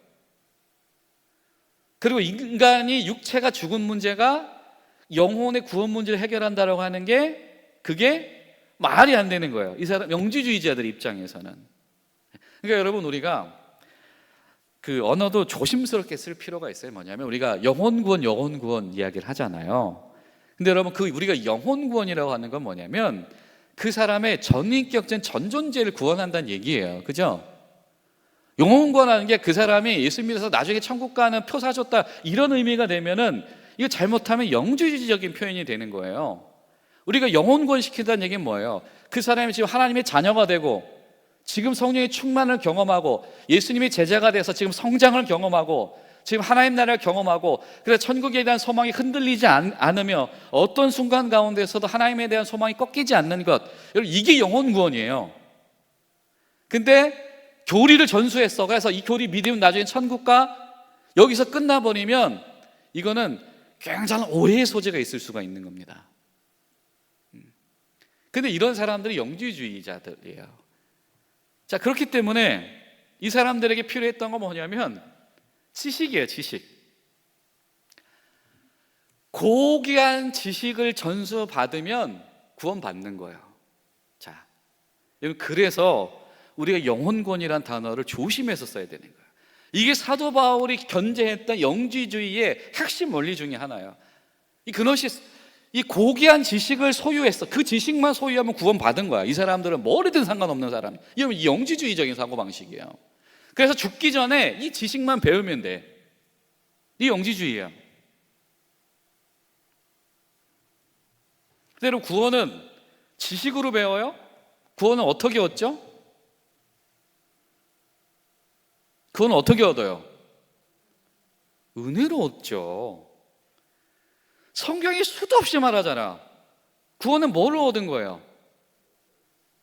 Speaker 1: 그리고 인간이 육체가 죽은 문제가 영혼의 구원 문제를 해결한다라고 하는 게 그게 말이 안 되는 거예요. 이 사람 영지주의자들 입장에서는. 그러니까 여러분 우리가 그 언어도 조심스럽게 쓸 필요가 있어요. 뭐냐면 우리가 영혼 구원 이야기를 하잖아요. 근데 여러분 우리가 영혼 구원이라고 하는 건 뭐냐면 그 사람의 전인격적 전존재를 구원한다는 얘기예요. 그죠? 영혼 구원하는 게 그 사람이 예수 믿어서 나중에 천국 가는 표 사줬다 이런 의미가 되면은 이거 잘못하면 영주의적인 표현이 되는 거예요. 우리가 영혼 구원 시킨다는 얘기는 뭐예요? 그 사람이 지금 하나님의 자녀가 되고 지금 성령의 충만을 경험하고 예수님의 제자가 돼서 지금 성장을 경험하고 지금 하나님 나라를 경험하고 그래서 천국에 대한 소망이 흔들리지 않으며 어떤 순간 가운데서도 하나님에 대한 소망이 꺾이지 않는 것, 여러분 이게 영혼 구원이에요. 근데 교리를 전수했어. 그래서 이 교리 믿으면 나중에 천국 가, 여기서 끝나버리면 이거는 굉장한 오해의 소지가 있을 수가 있는 겁니다. 근데 이런 사람들이 영지주의자들이에요. 자, 그렇기 때문에 이 사람들에게 필요했던 건 뭐냐면 지식이에요. 지식. 고귀한 지식을 전수받으면 구원받는 거예요. 자, 그래서 우리가 영혼권이라는 단어를 조심해서 써야 되는 거예요. 이게 사도 바울이 견제했던 영지주의의 핵심 원리 중에 하나예요. 이 그노시스, 이 고귀한 지식을 소유했어. 그 지식만 소유하면 구원받은 거야. 이 사람들은 뭐래든 상관없는 사람. 이건 영지주의적인 사고방식이에요. 그래서 죽기 전에 이 지식만 배우면 돼. 이 영지주의예요. 그대로 구원은 지식으로 배워요? 구원은 어떻게 얻죠? 그건 어떻게 얻어요? 은혜로 얻죠. 성경이 수도 없이 말하잖아. 구원은 뭘로 얻은 거예요?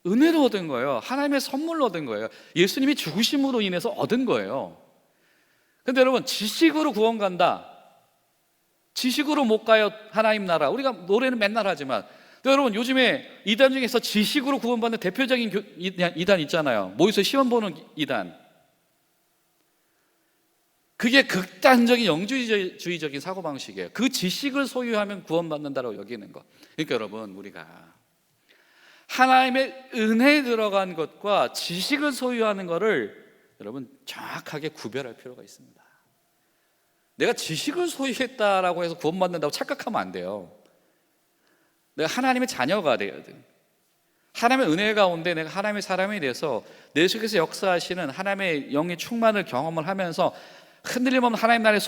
Speaker 1: 은혜로 얻은 거예요. 하나님의 선물로 얻은 거예요. 예수님이 죽으심으로 인해서 얻은 거예요. 근데 여러분 지식으로 구원 간다. 지식으로 못 가요. 하나님 나라. 우리가 노래는 맨날 하지만 여러분 요즘에 이단 중에서 지식으로 구원받는 대표적인 이단 있잖아요. 모의서 시험 보는 이단. 그게 극단적인 영주주의적인 사고방식이에요. 그 지식을 소유하면 구원받는다고 여기는 것. 그러니까 여러분, 우리가 하나님의 은혜에 들어간 것과 지식을 소유하는 것을 여러분 정확하게 구별할 필요가 있습니다. 내가 지식을 소유했다라고 해서 구원받는다고 착각하면 안 돼요. 내가 하나님의 자녀가 되어야 돼요. 하나님의 은혜 가운데 내가 하나님의 사람이 돼서 내 속에서 역사하시는 하나님의 영의 충만을 경험을 하면서 흔들림 없는 하나님 나라의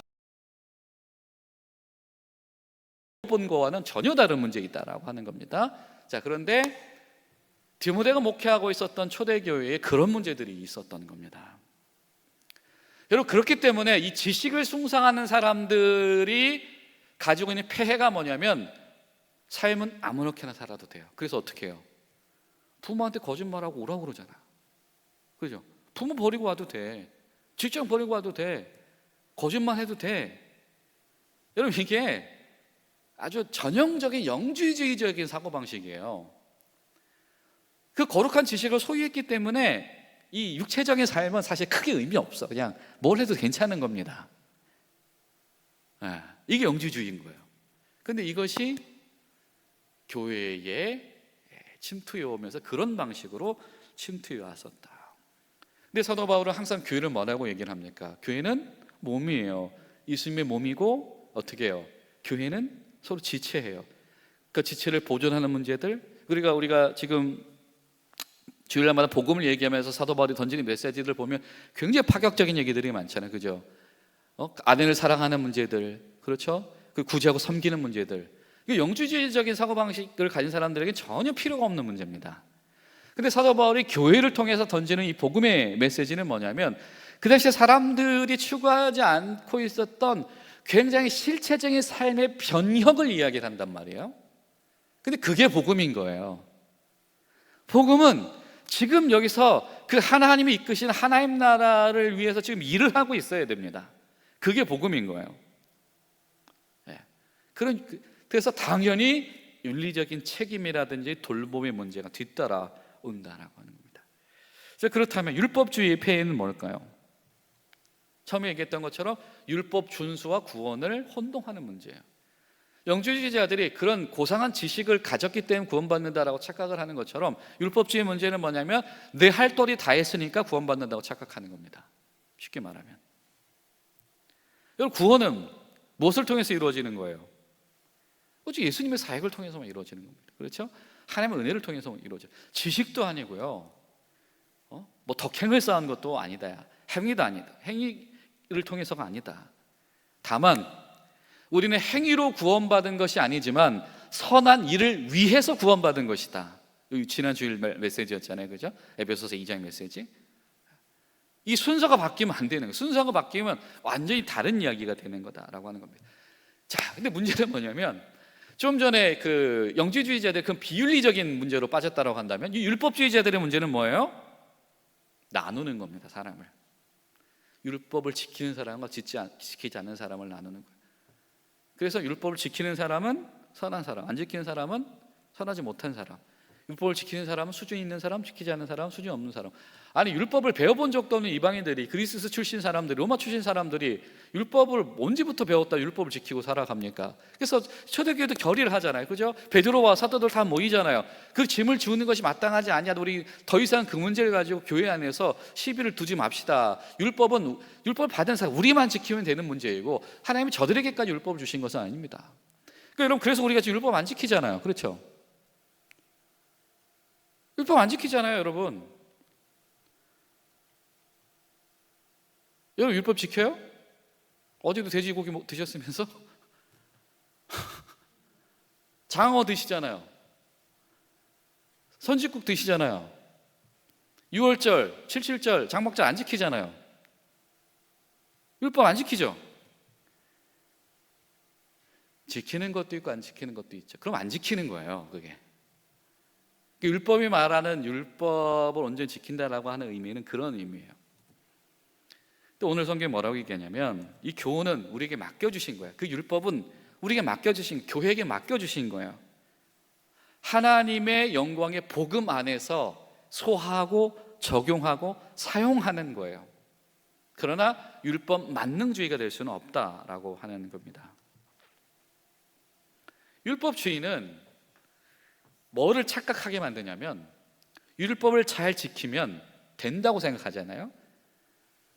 Speaker 1: 본 거와는 전혀 다른 문제가 있다라고 하는 겁니다. 자, 그런데 디모데가 목회하고 있었던 초대교회에 그런 문제들이 있었던 겁니다. 여러분, 그렇기 때문에 이 지식을 숭상하는 사람들이 가지고 있는 폐해가 뭐냐면 삶은 아무렇게나 살아도 돼요. 그래서 어떻게 해요? 부모한테 거짓말하고 오라고 그러잖아. 그죠? 부모 버리고 와도 돼. 직장 버리고 와도 돼. 거짓말 해도 돼. 여러분, 이게 아주 전형적인 영주주의적인 사고방식이에요. 그 거룩한 지식을 소유했기 때문에 이 육체적인 삶은 사실 크게 의미 없어. 그냥 뭘 해도 괜찮은 겁니다. 이게 영주주의인 거예요. 근데 이것이 교회에 침투해 오면서 그런 방식으로 침투해 왔었다. 근데 사도 바울은 항상 교회를 뭐라고 얘기를 합니까? 교회는 몸이에요. 예수님의 몸이고 어떻게 해요? 교회는 서로 지체해요. 그 지체를 보존하는 문제들, 우리가 지금 주일날마다 복음을 얘기하면서 사도 바울이 던지는 메시지들 보면 굉장히 파격적인 얘기들이 많잖아요. 그죠? 아내를 사랑하는 문제들, 그렇죠? 그 구제하고 섬기는 문제들. 영주주의적인 사고방식을 가진 사람들에게 전혀 필요가 없는 문제입니다. 근데 사도 바울이 교회를 통해서 던지는 이 복음의 메시지는 뭐냐면 그 당시에 사람들이 추구하지 않고 있었던 굉장히 실체적인 삶의 변혁을 이야기를 한단 말이에요. 근데 그게 복음인 거예요. 복음은 지금 여기서 그 하나님이 이끄신 하나님 나라를 위해서 지금 일을 하고 있어야 됩니다. 그게 복음인 거예요. 그래서 당연히 윤리적인 책임이라든지 돌봄의 문제가 뒤따라온다라고 하는 겁니다. 그렇다면 율법주의의 폐해는 뭘까요? 처음에 얘기했던 것처럼 율법 준수와 구원을 혼동하는 문제예요. 영주주의자들이 그런 고상한 지식을 가졌기 때문에 구원받는다라고 착각을 하는 것처럼 율법주의 문제는 뭐냐면 내 할 도리 다 했으니까 구원받는다고 착각하는 겁니다. 쉽게 말하면 여러분, 구원은 무엇을 통해서 이루어지는 거예요? 오직 예수님의 사역을 통해서만 이루어지는 겁니다. 그렇죠? 하나님의 은혜를 통해서만 이루어져요. 지식도 아니고요, 뭐 덕행을 쌓은 것도 아니다. 행위도 아니다. 행위를 통해서가 아니다. 다만 우리는 행위로 구원받은 것이 아니지만 선한 일을 위해서 구원받은 것이다. 지난 주일 메시지였잖아요. 그죠? 에베소서 2장 메시지. 이 순서가 바뀌면 안 되는 거예요. 순서가 바뀌면 완전히 다른 이야기가 되는 거다라고 하는 겁니다. 자, 근데 문제는 뭐냐면 좀 전에 그 영주주의자들 그 비윤리적인 문제로 빠졌다라고 한다면 이 율법주의자들의 문제는 뭐예요? 나누는 겁니다. 사람을. 율법을 지키는 사람과 지키지 않는 사람을 나누는 거예요. 그래서 율법을 지키는 사람은 선한 사람, 안 지키는 사람은 선하지 못한 사람. 율법을 지키는 사람은 수준 있는 사람, 지키지 않는 사람은 수준 없는 사람. 아니, 율법을 배워본 적도 없는 이방인들이, 그리스 출신 사람들이, 로마 출신 사람들이 율법을 언제부터 배웠다 율법을 지키고 살아갑니까? 그래서 초대교회도 결의를 하잖아요. 그죠? 베드로와 사도들 다 모이잖아요. 그 짐을 지우는 것이 마땅하지 않냐, 우리 더 이상 그 문제를 가지고 교회 안에서 시비를 두지 맙시다. 율법을 받은 사람 우리만 지키면 되는 문제이고 하나님이 저들에게까지 율법을 주신 것은 아닙니다. 그러니까 여러분, 그래서 우리가 지금 율법 안 지키잖아요. 그렇죠? 율법 안 지키잖아요, 여러분. 여러분, 율법 지켜요? 어제도 돼지고기 드셨으면서 장어 드시잖아요. 선지국 드시잖아요. 6월절, 77절, 장막절 안 지키잖아요. 율법 안 지키죠? 지키는 것도 있고 안 지키는 것도 있죠. 그럼 안 지키는 거예요, 그게. 율법이 말하는 율법을 온전히 지킨다라고 하는 의미는 그런 의미예요. 또 오늘 성경에 뭐라고 얘기하냐면 이 교훈은 우리에게 맡겨주신 거예요. 그 율법은 우리에게 맡겨주신, 교회에게 맡겨주신 거예요. 하나님의 영광의 복음 안에서 소화하고 적용하고 사용하는 거예요. 그러나 율법 만능주의가 될 수는 없다라고 하는 겁니다. 율법주의는 뭐를 착각하게 만드냐면 율법을 잘 지키면 된다고 생각하잖아요.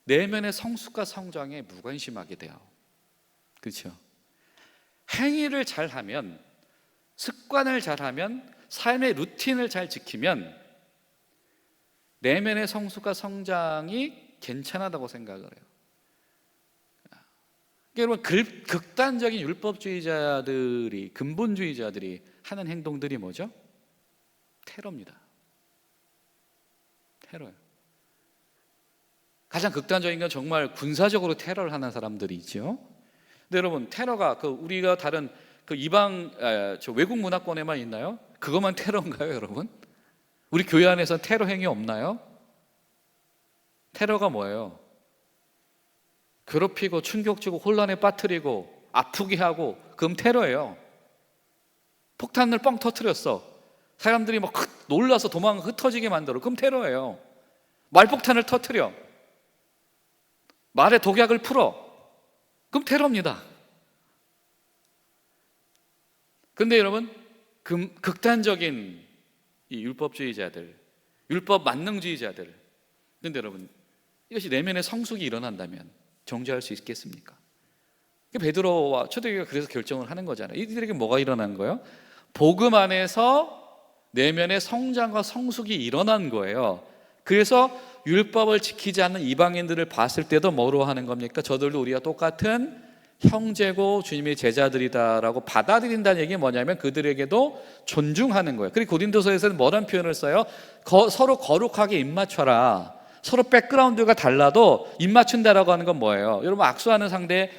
Speaker 1: 내면의 성숙과 성장에 무관심하게 돼요. 그렇죠? 행위를 잘하면, 습관을 잘하면, 삶의 루틴을 잘 지키면 내면의 성숙과 성장이 괜찮다고 생각을 해요. 여러분, 극단적인 율법주의자들이, 근본주의자들이 하는 행동들이 뭐죠? 테러입니다. 테러예요. 가장 극단적인 건 정말 군사적으로 테러를 하는 사람들이 있죠. 근데 여러분, 테러가 우리가 다른 이방 외국 문화권에만 있나요? 그것만 테러인가요, 여러분? 우리 교회 안에서 테러 행위 없나요? 테러가 뭐예요? 괴롭히고 충격 주고 혼란에 빠뜨리고 아프게 하고, 그럼 테러예요. 폭탄을 뻥 터뜨렸어. 사람들이 막 놀라서 도망 흩어지게 만들어. 그럼 테러예요. 말폭탄을 터뜨려. 말에 독약을 풀어. 그럼 테러입니다. 근데 여러분, 극단적인 이 율법주의자들, 율법 만능주의자들, 근데 여러분, 이것이 내면의 성숙이 일어난다면 정죄할 수 있겠습니까? 베드로와 초대교회가 그래서 결정을 하는 거잖아요. 이들에게 뭐가 일어난 거예요? 복음 안에서 내면의 성장과 성숙이 일어난 거예요. 그래서 율법을 지키지 않는 이방인들을 봤을 때도 뭐로 하는 겁니까? 저들도 우리가 똑같은 형제고 주님의 제자들이다라고 받아들인다는 얘기는 뭐냐면 그들에게도 존중하는 거예요. 그리고 고린도서에서는 뭐라는 표현을 써요? 서로 거룩하게 입맞춰라. 서로 백그라운드가 달라도 입맞춘다라고 하는 건 뭐예요? 여러분, 악수하는 상대,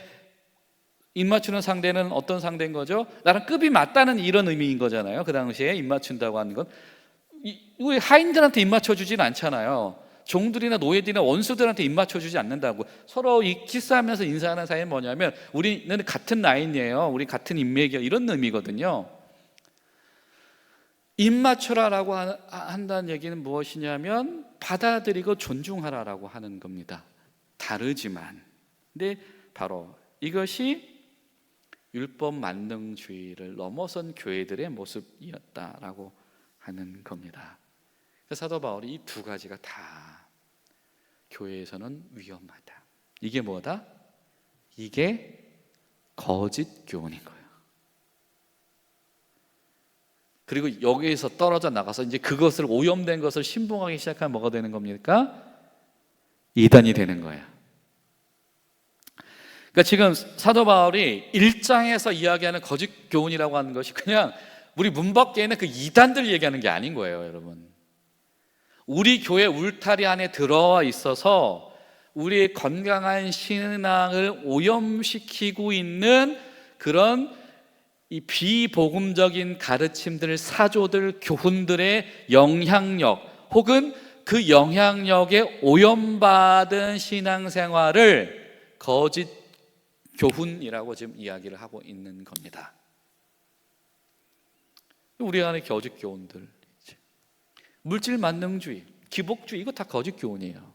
Speaker 1: 입맞추는 상대는 어떤 상대인 거죠? 나랑 급이 맞다는 이런 의미인 거잖아요. 그 당시에 입맞춘다고 하는 건 우리 하인들한테 입맞춰주진 않잖아요. 종들이나 노예들이나 원수들한테 입맞춰주지 않는다고. 서로 키스하면서 인사하는 사이는 뭐냐면 우리는 같은 라인이에요, 우리 같은 인맥이요, 이런 의미거든요. 입맞춰라라고 한다는 얘기는 무엇이냐면 받아들이고 존중하라라고 하는 겁니다. 다르지만. 근데 바로 이것이 율법 만능주의를 넘어선 교회들의 모습이었다라고 하는 겁니다. 사도 바울이 이 두 가지가 다 교회에서는 위험하다. 이게 뭐다? 이게 거짓 교훈인 거예요. 그리고 여기에서 떨어져 나가서 이제 그것을, 오염된 것을 신봉하기 시작하면 뭐가 되는 겁니까? 이단이 되는 거예요. 그러니까 지금 사도 바울이 1장에서 이야기하는 거짓 교훈이라고 하는 것이 그냥 우리 문 밖에 있는 그 이단들 얘기하는 게 아닌 거예요, 여러분. 우리 교회 울타리 안에 들어와 있어서 우리의 건강한 신앙을 오염시키고 있는 그런 이 비복음적인 가르침들, 사조들, 교훈들의 영향력, 혹은 그 영향력에 오염받은 신앙생활을 거짓 교훈이라고 지금 이야기를 하고 있는 겁니다. 우리 안에 거짓 교훈들, 물질 만능주의, 기복주의, 이거 다 거짓 교훈이에요.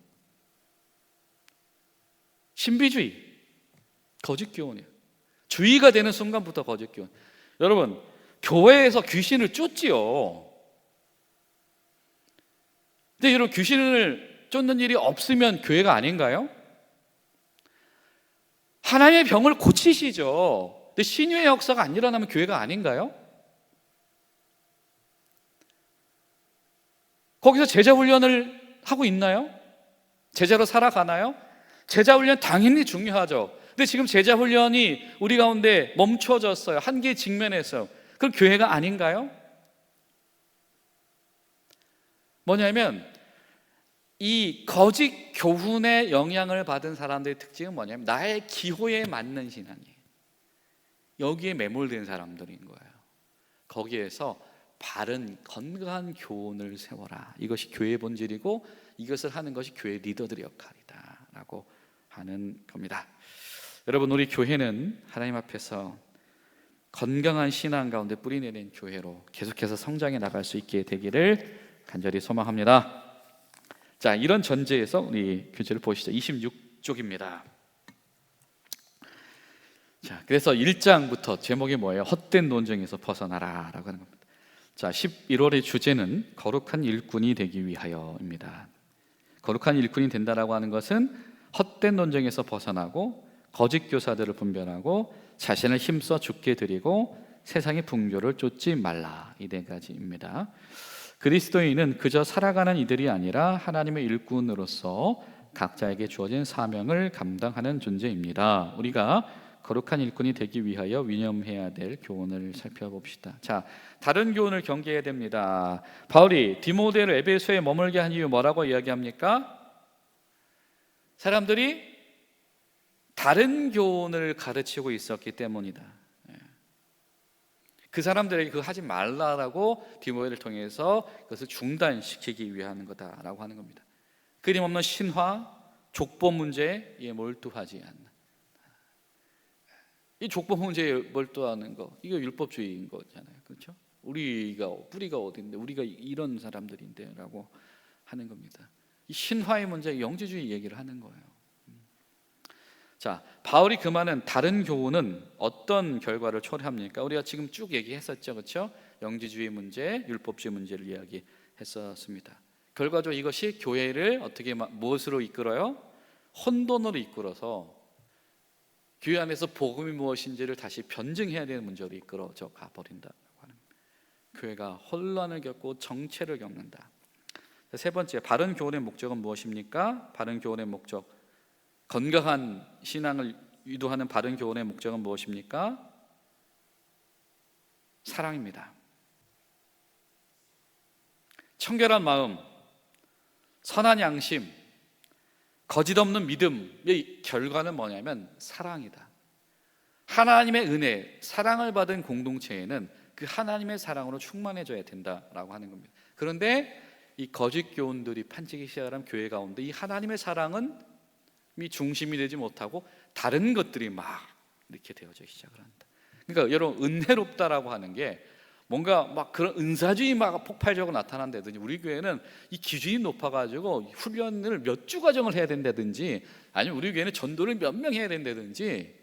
Speaker 1: 신비주의, 거짓 교훈이에요. 주의가 되는 순간부터 거짓 교훈. 여러분, 교회에서 귀신을 쫓지요. 근데 여러분, 귀신을 쫓는 일이 없으면 교회가 아닌가요? 하나님의 병을 고치시죠. 근데 신유의 역사가 안 일어나면 교회가 아닌가요? 거기서 제자 훈련을 하고 있나요? 제자로 살아가나요? 제자 훈련 당연히 중요하죠. 근데 지금 제자 훈련이 우리 가운데 멈춰졌어요. 한계에 직면했어요. 그럼 교회가 아닌가요? 뭐냐면 이 거짓 교훈의 영향을 받은 사람들의 특징은 뭐냐면 나의 기호에 맞는 신앙이에요. 여기에 매몰된 사람들인 거예요. 거기에서 바른 건강한 교훈을 세워라. 이것이 교회의 본질이고 이것을 하는 것이 교회 리더들의 역할이다 라고 하는 겁니다. 여러분, 우리 교회는 하나님 앞에서 건강한 신앙 가운데 뿌리내린 교회로 계속해서 성장해 나갈 수 있게 되기를 간절히 소망합니다. 자, 이런 전제에서 우리 교재를 보시죠. 이쪽입니다. 자, 그래서 1장부터 제목이 뭐예요? 헛된 논쟁에서 벗어나라라고 하는 겁니다. 자, 11월의 주제는 거룩한 일꾼이 되기 위하여입니다. 거룩한 일꾼이 된다라고 하는 것은 헛된 논쟁에서 벗어나고 거짓 교사들을 분별하고 자신을 힘써 죽게 드리고 세상의 풍조를 쫓지 말라, 이 네 가지입니다. 그리스도인은 그저 살아가는 이들이 아니라 하나님의 일꾼으로서 각자에게 주어진 사명을 감당하는 존재입니다. 우리가 거룩한 일꾼이 되기 위하여 위념해야 될 교훈을 살펴봅시다. 자, 다른 교훈을 경계해야 됩니다. 바울이 디모데를 에베소에 머물게 한 이유 뭐라고 이야기합니까? 사람들이 다른 교훈을 가르치고 있었기 때문이다. 그 사람들에게 그거 하지 말라라고 디모데를 통해서 그것을 중단시키기 위한 거다라고 하는 겁니다. 끊임없는 신화, 족보 문제에 몰두하지 않는, 이 족보 문제에 몰두하는 거, 이거 율법주의인 거잖아요. 그렇죠? 우리가 뿌리가 어딘데, 우리가 이런 사람들인데라고 하는 겁니다. 이 신화의 문제, 영지주의 얘기를 하는 거예요. 자, 바울이 금하는 다른 교훈은 어떤 결과를 초래합니까? 우리가 지금 쭉 얘기했었죠, 그렇죠? 영지주의 문제, 율법주의 문제를 이야기했었습니다. 결과적으로 이것이 교회를 어떻게 무엇으로 이끌어요? 혼돈으로 이끌어서 교회 안에서 복음이 무엇인지를 다시 변증해야 되는 문제로 이끌어져 가버린다고 하는 겁니다. 교회가 혼란을 겪고 정체를 겪는다. 세 번째, 바른 교훈의 목적은 무엇입니까? 바른 교훈의 목적, 건강한 신앙을 유도하는 바른 교훈의 목적은 무엇입니까? 사랑입니다. 청결한 마음, 선한 양심, 거짓 없는 믿음의 결과는 뭐냐면 사랑이다. 하나님의 은혜, 사랑을 받은 공동체에는 그 하나님의 사랑으로 충만해져야 된다라고 하는 겁니다. 그런데 이 거짓 교훈들이 판치기 시작하면 교회 가운데 이 하나님의 사랑은 중심이 되지 못하고 다른 것들이 막 이렇게 되어져 시작을 한다. 그러니까 여러분, 은혜롭다라고 하는 게 뭔가 막 그런 은사주의 막 폭발적으로 나타난다든지, 우리 교회는 이 기준이 높아가지고 훈련을 몇 주 과정을 해야 된다든지, 아니면 우리 교회는 전도를 몇 명 해야 된다든지,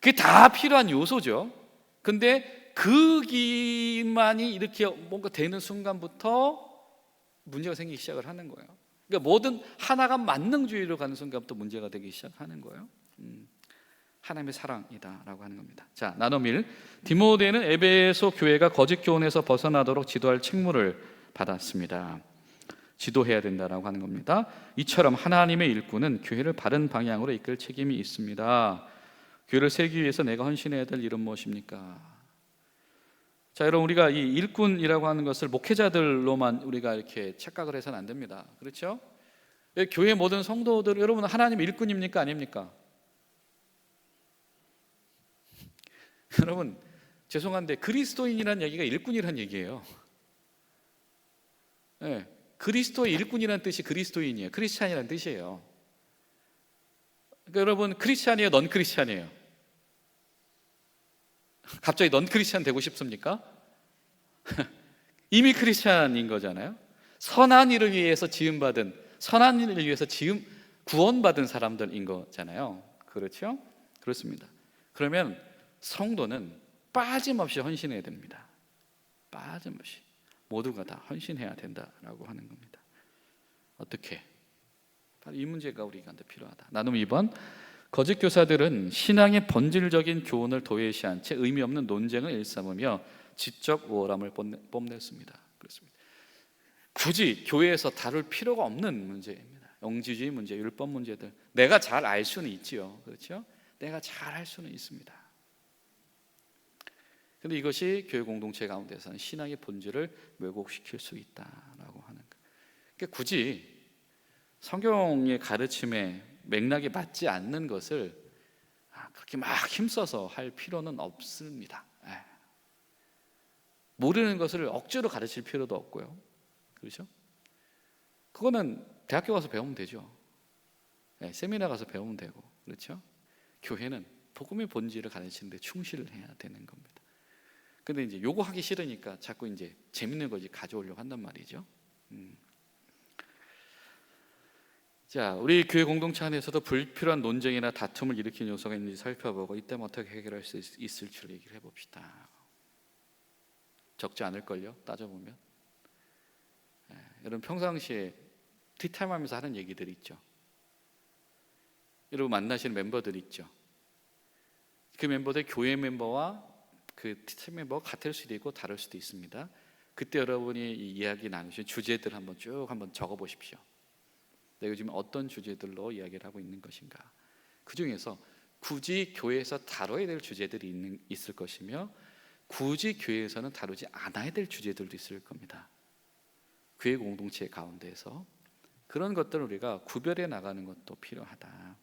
Speaker 1: 그게 다 필요한 요소죠. 근데 그 기만이 이렇게 뭔가 되는 순간부터 문제가 생기기 시작을 하는 거예요. 그러니까 모든 하나가 만능주의로 가는 순간부터 문제가 되기 시작하는 거예요. 하나님의 사랑이다라고 하는 겁니다. 자, 나눔 1. 디모데는 에베소 교회가 거짓 교훈에서 벗어나도록 지도할 책무를 받았습니다. 지도해야 된다라고 하는 겁니다. 이처럼 하나님의 일꾼은 교회를 바른 방향으로 이끌 책임이 있습니다. 교회를 세우기 위해서 내가 헌신해야 될 일은 무엇입니까? 자, 여러분, 우리가 이 일꾼이라고 하는 것을 목회자들로만 우리가 이렇게 착각을 해서는 안 됩니다. 그렇죠? 교회 모든 성도들, 여러분은 하나님의 일꾼입니까? 아닙니까? 여러분, 죄송한데 그리스도인이라는 얘기가 일꾼이라는 얘기예요. 네, 그리스도의 일꾼이라는 뜻이 그리스도인이에요. 크리스찬이라는 뜻이에요. 그러니까 여러분, 크리스찬이에요, 넌 크리스찬이에요? 갑자기 넌 크리스찬 되고 싶습니까? 이미 크리스찬인 거잖아요. 선한 일을 위해서 지음받은, 선한 일을 위해서 구원받은 사람들인 거잖아요. 그렇죠? 그렇습니다. 그러면 성도는 빠짐없이 헌신해야 됩니다. 빠짐없이 모두가 다 헌신해야 된다라고 하는 겁니다. 어떻게? 바로 이 문제가 우리한테 필요하다. 나눔 2번. 거짓 교사들은 신앙의 본질적인 교훈을 도외시한 채 의미 없는 논쟁을 일삼으며 지적 우월함을 뽐냈습니다. 그렇습니다. 굳이 교회에서 다룰 필요가 없는 문제입니다. 영지주의 문제, 율법 문제들, 내가 잘 알 수는 있지요. 그렇죠? 내가 잘 할 수는 있습니다. 그런데 이것이 교회 공동체 가운데서는 신앙의 본질을 왜곡시킬 수 있다라고 하는 것. 그러니까 굳이 성경의 가르침에 맥락에 맞지 않는 것을 그렇게 막 힘써서 할 필요는 없습니다. 모르는 것을 억지로 가르칠 필요도 없고요. 그렇죠? 그거는 대학교 가서 배우면 되죠. 세미나 가서 배우면 되고. 그렇죠? 교회는 복음의 본질을 가르치는 데 충실을 해야 되는 겁니다. 근데 이제 요거 하기 싫으니까 자꾸 이제 재밌는 거지 가져오려고 한단 말이죠. 자, 우리 교회 공동체 안에서도 불필요한 논쟁이나 다툼을 일으키는 요소가 있는지 살펴보고 이때는 어떻게 해결할 수 있을지를 얘기를 해봅시다. 적지 않을걸요, 따져보면. 여러분 평상시에 티타임 하면서 하는 얘기들 있죠. 여러분 만나시는 멤버들 있죠. 그 멤버들 교회 멤버와 그 티타임 멤버가 같을 수도 있고 다를 수도 있습니다. 그때 여러분이 이 이야기 나누신 주제들 한번 적어보십시오. 내가 요즘 어떤 주제들로 이야기를 하고 있는 것인가. 그 중에서 굳이 교회에서 다뤄야 될 주제들이 있을 것이며 굳이 교회에서는 다루지 않아야 될 주제들도 있을 겁니다. 교회 공동체 가운데에서 그런 것들을 우리가 구별해 나가는 것도 필요하다.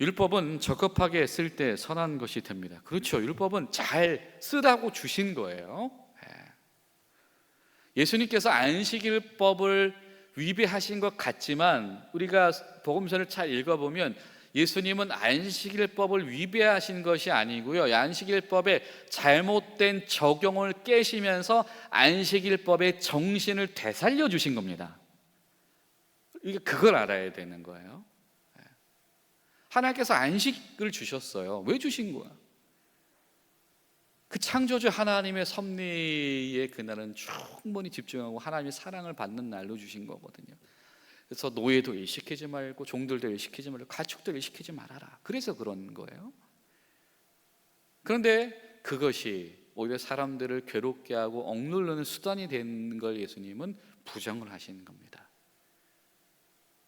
Speaker 1: 율법은 적합하게 쓸 때 선한 것이 됩니다. 그렇죠. 율법은 잘 쓰라고 주신 거예요. 예수님께서 안식일법을 위배하신 것 같지만 우리가 복음서를 잘 읽어보면 예수님은 안식일법을 위배하신 것이 아니고요, 안식일법의 잘못된 적용을 깨시면서 안식일법의 정신을 되살려 주신 겁니다. 그걸 알아야 되는 거예요. 하나님께서 안식을 주셨어요. 왜 주신 거야? 그 창조주 하나님의 섭리의 그날은 충분히 집중하고 하나님의 사랑을 받는 날로 주신 거거든요. 그래서 노예도 일시키지 말고 종들도 일시키지 말고 가축도 일시키지 말아라. 그래서 그런 거예요. 그런데 그것이 오히려 사람들을 괴롭게 하고 억누르는 수단이 된 걸 예수님은 부정을 하시는 겁니다.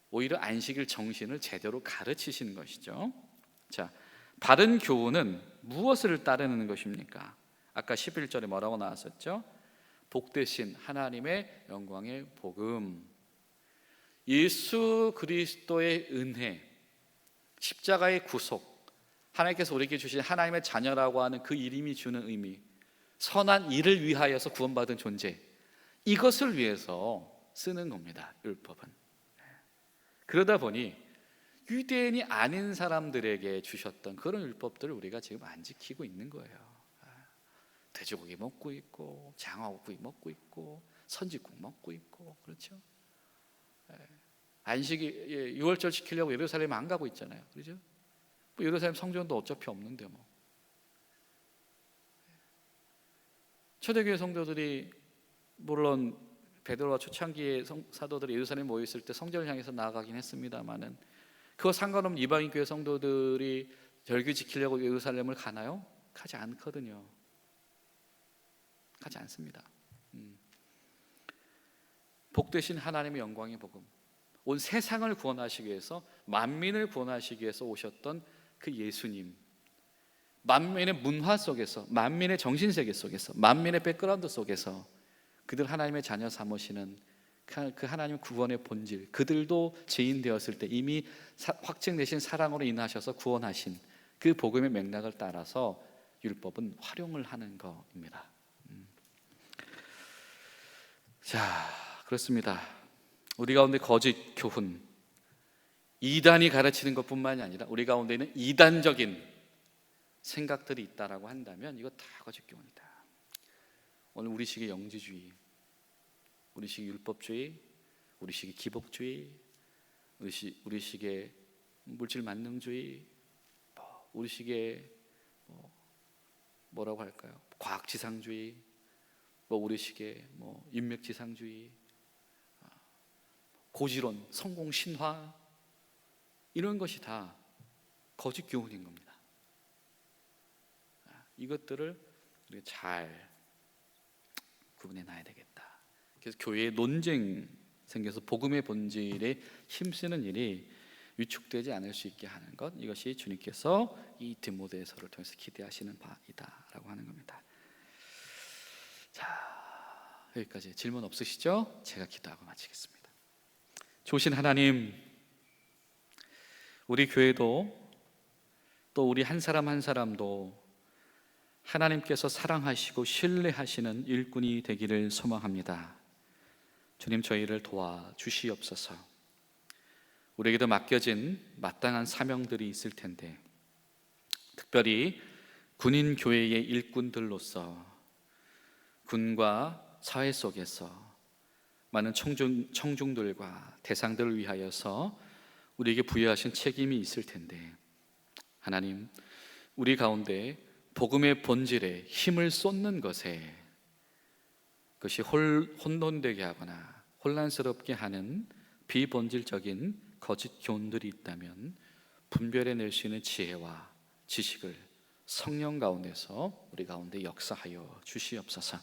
Speaker 1: 오히려 안식일 정신을 제대로 가르치시는 것이죠. 자, 바른 교훈은 무엇을 따르는 것입니까? 아까 11절에 뭐라고 나왔었죠? 복되신 하나님의 영광의 복음, 예수 그리스도의 은혜, 십자가의 구속, 하나님께서 우리에게 주신 하나님의 자녀라고 하는 그 이름이 주는 의미, 선한 일을 위하여서 구원받은 존재, 이것을 위해서 쓰는 겁니다. 율법은. 그러다 보니 유대인이 아닌 사람들에게 주셨던 그런 율법들을 우리가 지금 안 지키고 있는 거예요. 돼지고기 먹고 있고 장어구이 먹고 있고 선지국 먹고 있고, 그렇죠? 안식이 6월절 지키려고 예루살렘 안 가고 있잖아요, 그렇죠? 예루살렘 성전도 어차피 없는데 뭐. 초대교회 성도들이 물론 베드로와 초창기의 사도들이 예루살렘 모여 있을 때 성전을 향해서 나아가긴 했습니다만은 그거 상관없는 이방인 교회 성도들이 절기 지키려고 예루살렘을 가나요? 가지 않거든요. 가지 않습니다. 복되신 하나님의 영광의 복음, 온 세상을 구원하시기 위해서, 만민을 구원하시기 위해서 오셨던 그 예수님, 만민의 문화 속에서, 만민의 정신세계 속에서, 만민의 백그라운드 속에서 그들 하나님의 자녀 삼으시는 그 하나님 구원의 본질, 그들도 죄인 되었을 때 이미 확증되신 사랑으로 인하셔서 구원하신 그 복음의 맥락을 따라서 율법은 활용을 하는 것입니다. 자, 그렇습니다. 우리 가운데 거짓 교훈, 이단이 가르치는 것뿐만이 아니라 우리 가운데는 이단적인 생각들이 있다라고 한다면 이거 다 거짓 교훈이다. 오늘 우리식의 영지주의, 우리식의 율법주의, 우리식의 기복주의, 우리식의 물질 만능주의, 우리식의 뭐라고 할까요? 과학지상주의, 우리식의 인맥지상주의, 고지론, 성공 신화, 이런 것이 다 거짓 교훈인 겁니다. 이것들을 우리가 잘 구분해 놔야 되겠다. 그래서 교회에 논쟁 생겨서 복음의 본질에 힘쓰는 일이 위축되지 않을 수 있게 하는 것, 이것이 주님께서 이 디모데서를 통해서 기대하시는 바이다라고 하는 겁니다. 자, 여기까지 질문 없으시죠? 제가 기도하고 마치겠습니다. 좋으신 하나님, 우리 교회도 또 우리 한 사람 한 사람도 하나님께서 사랑하시고 신뢰하시는 일꾼이 되기를 소망합니다. 주님, 저희를 도와주시옵소서. 우리에게도 맡겨진 마땅한 사명들이 있을 텐데, 특별히 군인 교회의 일꾼들로서 군과 사회 속에서 많은 청중들과 대상들을 위하여서 우리에게 부여하신 책임이 있을 텐데, 하나님, 우리 가운데 복음의 본질에 힘을 쏟는 것에 그것이 혼돈되게 하거나 혼란스럽게 하는 비본질적인 거짓 교훈들이 있다면 분별해낼 수 있는 지혜와 지식을 성령 가운데서 우리 가운데 역사하여 주시옵소서.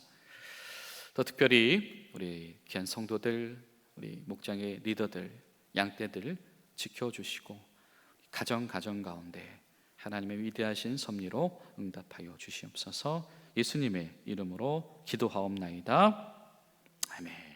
Speaker 1: 더 특별히 우리 귀한 성도들, 우리 목장의 리더들, 양떼들 지켜주시고 가정 가운데 하나님의 위대하신 섭리로 응답하여 주시옵소서. 예수님의 이름으로 기도하옵나이다. 아멘.